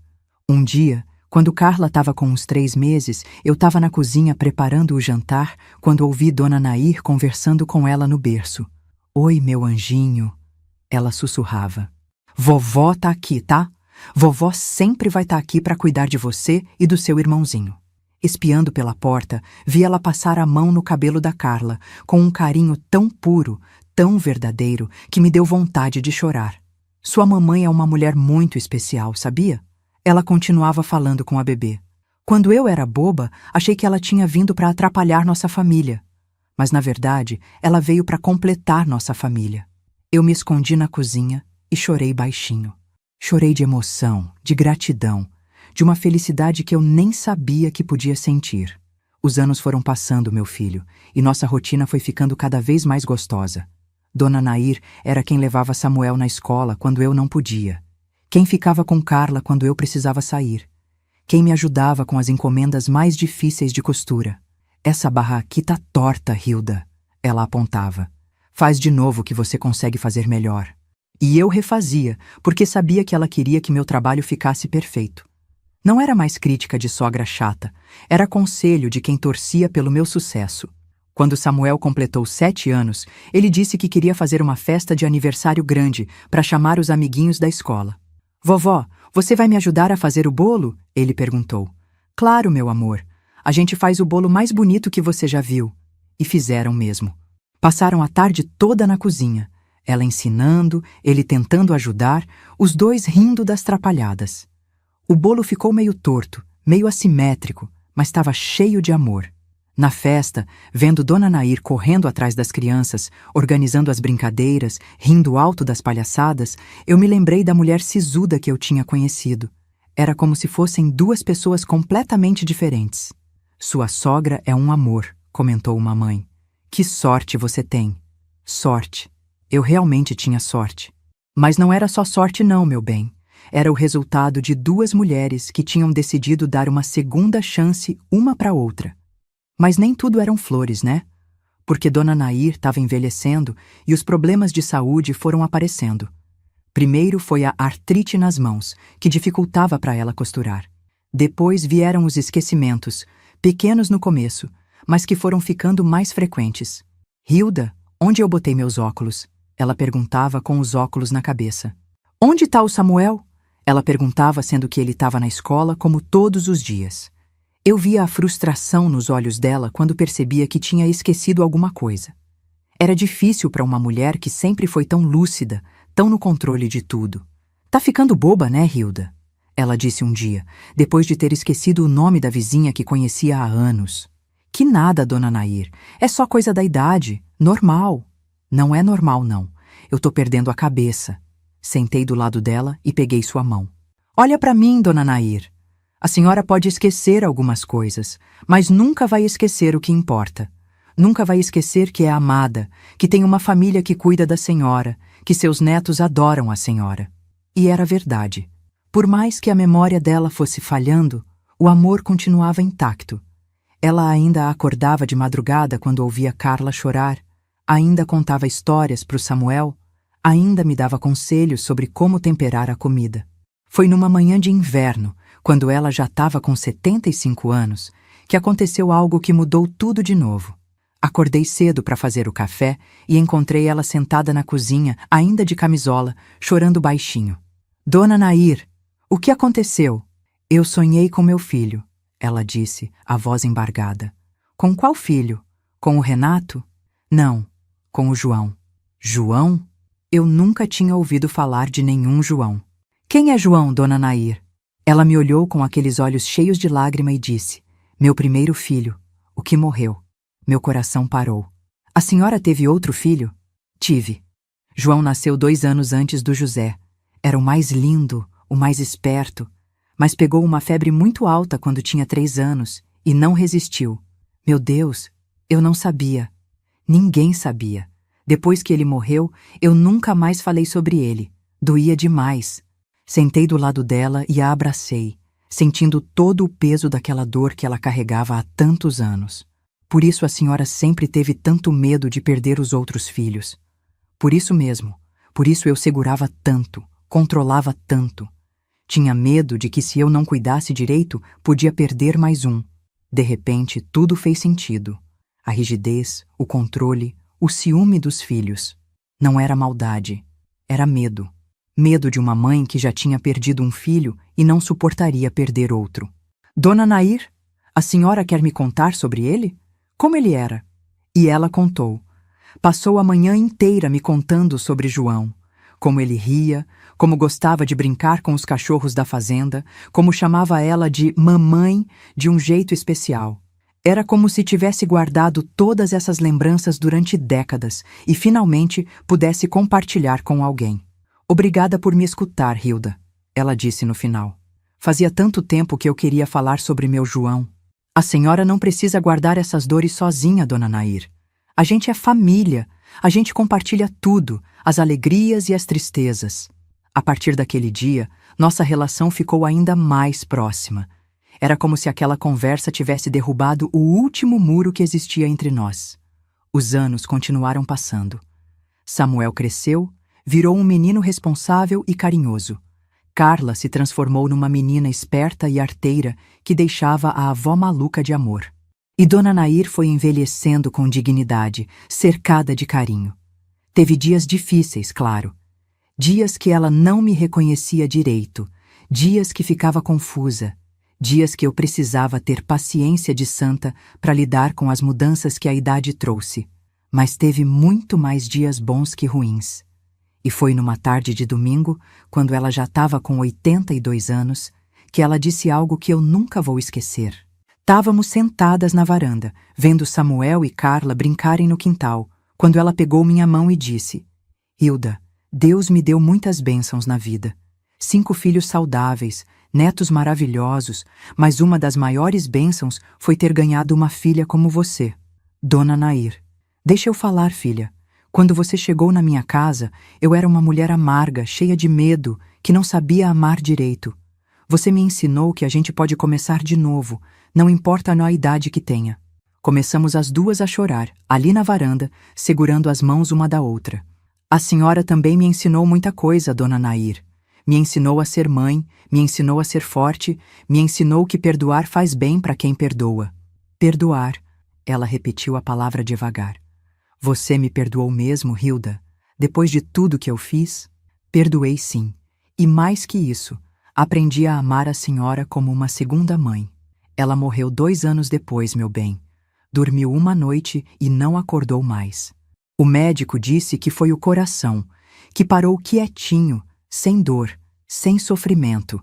Um dia, quando Carla estava com uns 3 meses, eu estava na cozinha preparando o jantar quando ouvi Dona Nair conversando com ela no berço. Oi, meu anjinho. Ela sussurrava. Vovó tá aqui, tá? Vovó sempre vai estar aqui para cuidar de você e do seu irmãozinho. Espiando pela porta, vi ela passar a mão no cabelo da Carla, com um carinho tão puro, tão verdadeiro, que me deu vontade de chorar. Sua mamãe é uma mulher muito especial, sabia? Ela continuava falando com a bebê. Quando eu era boba, achei que ela tinha vindo para atrapalhar nossa família. Mas, na verdade, ela veio para completar nossa família. Eu me escondi na cozinha e chorei baixinho. Chorei de emoção, de gratidão, de uma felicidade que eu nem sabia que podia sentir. Os anos foram passando, meu filho, e nossa rotina foi ficando cada vez mais gostosa. Dona Nair era quem levava Samuel na escola quando eu não podia. Quem ficava com Carla quando eu precisava sair? Quem me ajudava com as encomendas mais difíceis de costura? Essa barra aqui tá torta, Hilda, ela apontava. Faz de novo que você consegue fazer melhor. E eu refazia, porque sabia que ela queria que meu trabalho ficasse perfeito. Não era mais crítica de sogra chata, era conselho de quem torcia pelo meu sucesso. Quando Samuel completou 7 anos, ele disse que queria fazer uma festa de aniversário grande para chamar os amiguinhos da escola. Vovó, você vai me ajudar a fazer o bolo? Ele perguntou. Claro, meu amor. A gente faz o bolo mais bonito que você já viu. E fizeram mesmo. Passaram a tarde toda na cozinha. Ela ensinando, ele tentando ajudar, os dois rindo das trapalhadas. O bolo ficou meio torto, meio assimétrico, mas estava cheio de amor. Na festa, vendo Dona Nair correndo atrás das crianças, organizando as brincadeiras, rindo alto das palhaçadas, eu me lembrei da mulher sisuda que eu tinha conhecido. Era como se fossem 2 pessoas completamente diferentes. Sua sogra é um amor, comentou uma mãe. Que sorte você tem. Sorte. Eu realmente tinha sorte. Mas não era só sorte não, meu bem. Era o resultado de 2 mulheres que tinham decidido dar uma segunda chance uma para outra. Mas nem tudo eram flores, né? Porque Dona Nair estava envelhecendo e os problemas de saúde foram aparecendo. Primeiro foi a artrite nas mãos, que dificultava para ela costurar. Depois vieram os esquecimentos, pequenos no começo, mas que foram ficando mais frequentes. Hilda, onde eu botei meus óculos? Ela perguntava com os óculos na cabeça. Onde está o Samuel? Ela perguntava sendo que ele estava na escola como todos os dias. Eu via a frustração nos olhos dela quando percebia que tinha esquecido alguma coisa. Era difícil para uma mulher que sempre foi tão lúcida, tão no controle de tudo. Tá ficando boba, né, Hilda? Ela disse um dia, depois de ter esquecido o nome da vizinha que conhecia há anos. Que nada, Dona Nair. É só coisa da idade. Normal. Não é normal, não. Eu tô perdendo a cabeça. Sentei do lado dela e peguei sua mão. Olha para mim, Dona Nair. A senhora pode esquecer algumas coisas, mas nunca vai esquecer o que importa. Nunca vai esquecer que é amada, que tem uma família que cuida da senhora, que seus netos adoram a senhora. E era verdade. Por mais que a memória dela fosse falhando, o amor continuava intacto. Ela ainda acordava de madrugada quando ouvia Carla chorar, ainda contava histórias para o Samuel, ainda me dava conselhos sobre como temperar a comida. Foi numa manhã de inverno, quando ela já estava com 75 anos, que aconteceu algo que mudou tudo de novo. Acordei cedo para fazer o café e encontrei ela sentada na cozinha, ainda de camisola, chorando baixinho. Dona Nair, o que aconteceu? Eu sonhei com meu filho, ela disse, a voz embargada. Com qual filho? Com o Renato? Não, com o João. João? Eu nunca tinha ouvido falar de nenhum João. Quem é João, Dona Nair? Ela me olhou com aqueles olhos cheios de lágrima e disse, meu primeiro filho, o que morreu. Meu coração parou. A senhora teve outro filho? Tive. João nasceu 2 anos antes do José. Era o mais lindo, o mais esperto, mas pegou uma febre muito alta quando tinha 3 anos e não resistiu. Meu Deus, eu não sabia. Ninguém sabia. Depois que ele morreu, eu nunca mais falei sobre ele. Doía demais. Sentei do lado dela e a abracei, sentindo todo o peso daquela dor que ela carregava há tantos anos. Por isso a senhora sempre teve tanto medo de perder os outros filhos. Por isso mesmo, por isso eu segurava tanto, controlava tanto. Tinha medo de que se eu não cuidasse direito, podia perder mais um. De repente, tudo fez sentido. A rigidez, o controle, o ciúme dos filhos. Não era maldade, era medo. Medo de uma mãe que já tinha perdido um filho e não suportaria perder outro. Dona Nair, a senhora quer me contar sobre ele? Como ele era? E ela contou. Passou a manhã inteira me contando sobre João. Como ele ria, como gostava de brincar com os cachorros da fazenda, como chamava ela de mamãe de um jeito especial. Era como se tivesse guardado todas essas lembranças durante décadas e finalmente pudesse compartilhar com alguém. Obrigada por me escutar, Hilda, ela disse no final. Fazia tanto tempo que eu queria falar sobre meu João. A senhora não precisa guardar essas dores sozinha, Dona Nair. A gente é família, a gente compartilha tudo, as alegrias e as tristezas. A partir daquele dia, nossa relação ficou ainda mais próxima. Era como se aquela conversa tivesse derrubado o último muro que existia entre nós. Os anos continuaram passando. Samuel cresceu, virou um menino responsável e carinhoso. Carla se transformou numa menina esperta e arteira que deixava a avó maluca de amor. E Dona Nair foi envelhecendo com dignidade, cercada de carinho. Teve dias difíceis, claro. Dias que ela não me reconhecia direito, dias que ficava confusa, dias que eu precisava ter paciência de santa para lidar com as mudanças que a idade trouxe. Mas teve muito mais dias bons que ruins. E foi numa tarde de domingo, quando ela já estava com 82 anos, que ela disse algo que eu nunca vou esquecer. Estávamos sentadas na varanda, vendo Samuel e Carla brincarem no quintal, quando ela pegou minha mão e disse: Hilda, Deus me deu muitas bênçãos na vida. 5 filhos saudáveis, netos maravilhosos, mas uma das maiores bênçãos foi ter ganhado uma filha como você, Dona Nair. Deixa eu falar, filha. Quando você chegou na minha casa, eu era uma mulher amarga, cheia de medo, que não sabia amar direito. Você me ensinou que a gente pode começar de novo, não importa a idade que tenha. Começamos as duas a chorar, ali na varanda, segurando as mãos uma da outra. A senhora também me ensinou muita coisa, Dona Nair. Me ensinou a ser mãe, me ensinou a ser forte, me ensinou que perdoar faz bem para quem perdoa. Perdoar. Ela repetiu a palavra devagar. Você me perdoou mesmo, Hilda? Depois de tudo que eu fiz? Perdoei sim. E mais que isso, aprendi a amar a senhora como uma segunda mãe. Ela morreu 2 anos depois, meu bem. Dormiu uma noite e não acordou mais. O médico disse que foi o coração, que parou quietinho, sem dor, sem sofrimento,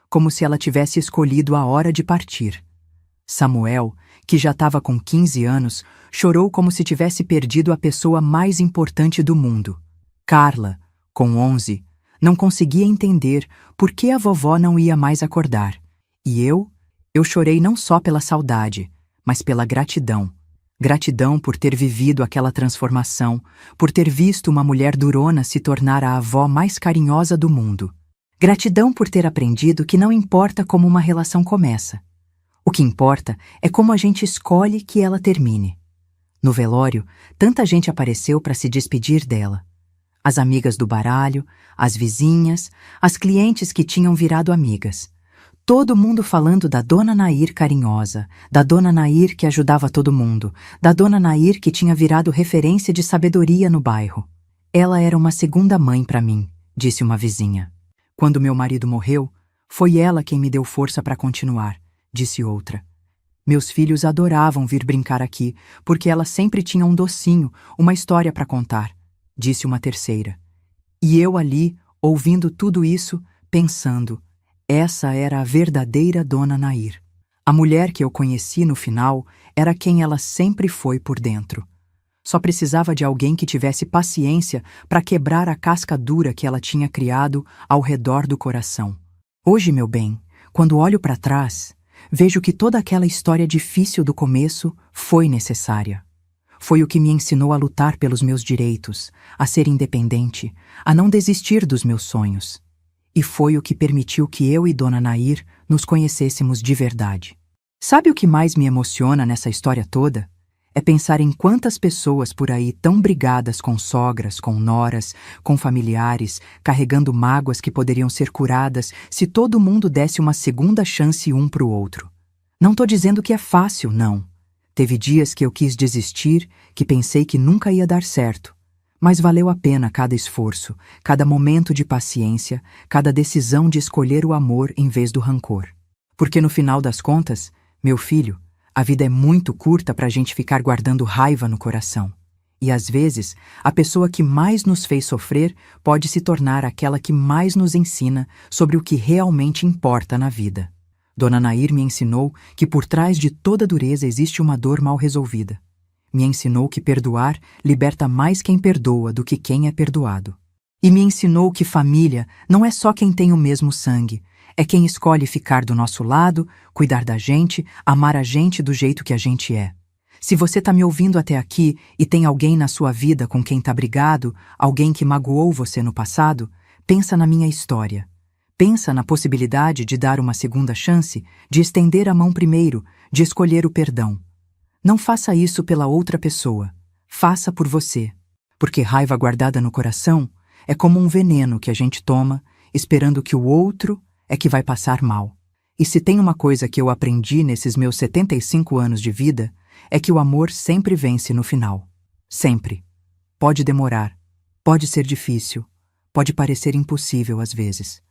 como se ela tivesse escolhido a hora de partir. Samuel, que já estava com 15 anos, chorou como se tivesse perdido a pessoa mais importante do mundo. Carla, com 11, não conseguia entender por que a vovó não ia mais acordar. E eu chorei não só pela saudade, mas pela gratidão. Gratidão por ter vivido aquela transformação, por ter visto uma mulher durona se tornar a avó mais carinhosa do mundo. Gratidão por ter aprendido que não importa como uma relação começa. O que importa é como a gente escolhe que ela termine. No velório, tanta gente apareceu para se despedir dela. As amigas do baralho, as vizinhas, as clientes que tinham virado amigas. Todo mundo falando da Dona Nair carinhosa, da Dona Nair que ajudava todo mundo, da Dona Nair que tinha virado referência de sabedoria no bairro. Ela era uma segunda mãe para mim, disse uma vizinha. Quando meu marido morreu, foi ela quem me deu força para continuar, disse outra. Meus filhos adoravam vir brincar aqui, porque ela sempre tinha um docinho, uma história para contar, disse uma terceira. E eu ali, ouvindo tudo isso, pensando, essa era a verdadeira Dona Nair. A mulher que eu conheci no final era quem ela sempre foi por dentro. Só precisava de alguém que tivesse paciência para quebrar a casca dura que ela tinha criado ao redor do coração. Hoje, meu bem, quando olho para trás, vejo que toda aquela história difícil do começo foi necessária. Foi o que me ensinou a lutar pelos meus direitos, a ser independente, a não desistir dos meus sonhos. E foi o que permitiu que eu e Dona Nair nos conhecêssemos de verdade. Sabe o que mais me emociona nessa história toda? É pensar em quantas pessoas por aí tão brigadas com sogras, com noras, com familiares, carregando mágoas que poderiam ser curadas se todo mundo desse uma segunda chance um pro outro. Não tô dizendo que é fácil, não. Teve dias que eu quis desistir, que pensei que nunca ia dar certo. Mas valeu a pena cada esforço, cada momento de paciência, cada decisão de escolher o amor em vez do rancor. Porque no final das contas, meu filho, a vida é muito curta para a gente ficar guardando raiva no coração. E às vezes, a pessoa que mais nos fez sofrer pode se tornar aquela que mais nos ensina sobre o que realmente importa na vida. Dona Nair me ensinou que por trás de toda dureza existe uma dor mal resolvida. Me ensinou que perdoar liberta mais quem perdoa do que quem é perdoado. E me ensinou que família não é só quem tem o mesmo sangue, é quem escolhe ficar do nosso lado, cuidar da gente, amar a gente do jeito que a gente é. Se você está me ouvindo até aqui e tem alguém na sua vida com quem está brigado, alguém que magoou você no passado, Pensa na minha história. Pensa na possibilidade de dar uma segunda chance, de estender a mão primeiro, de escolher o perdão. Não faça isso pela outra pessoa. Faça por você. Porque raiva guardada no coração é como um veneno que a gente toma, esperando que o outro é que vai passar mal. E se tem uma coisa que eu aprendi nesses meus 75 anos de vida, é que o amor sempre vence no final. Sempre. Pode demorar, pode ser difícil, pode parecer impossível às vezes.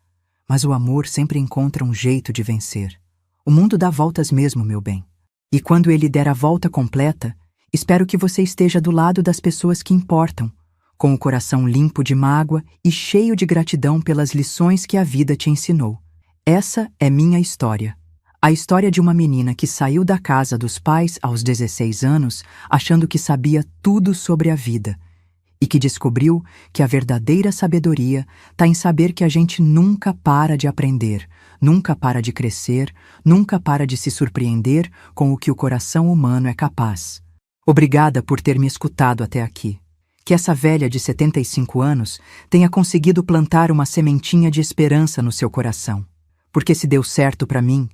Mas o amor sempre encontra um jeito de vencer. O mundo dá voltas mesmo, meu bem. E quando ele der a volta completa, espero que você esteja do lado das pessoas que importam, com o coração limpo de mágoa e cheio de gratidão pelas lições que a vida te ensinou. Essa é minha história. A história de uma menina que saiu da casa dos pais aos 16 anos achando que sabia tudo sobre a vida e que descobriu que a verdadeira sabedoria está em saber que a gente nunca para de aprender, nunca para de crescer, nunca para de se surpreender com o que o coração humano é capaz. Obrigada por ter me escutado até aqui. Que essa velha de 75 anos tenha conseguido plantar uma sementinha de esperança no seu coração. Porque se deu certo para mim,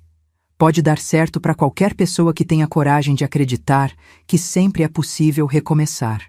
pode dar certo para qualquer pessoa que tenha coragem de acreditar que sempre é possível recomeçar.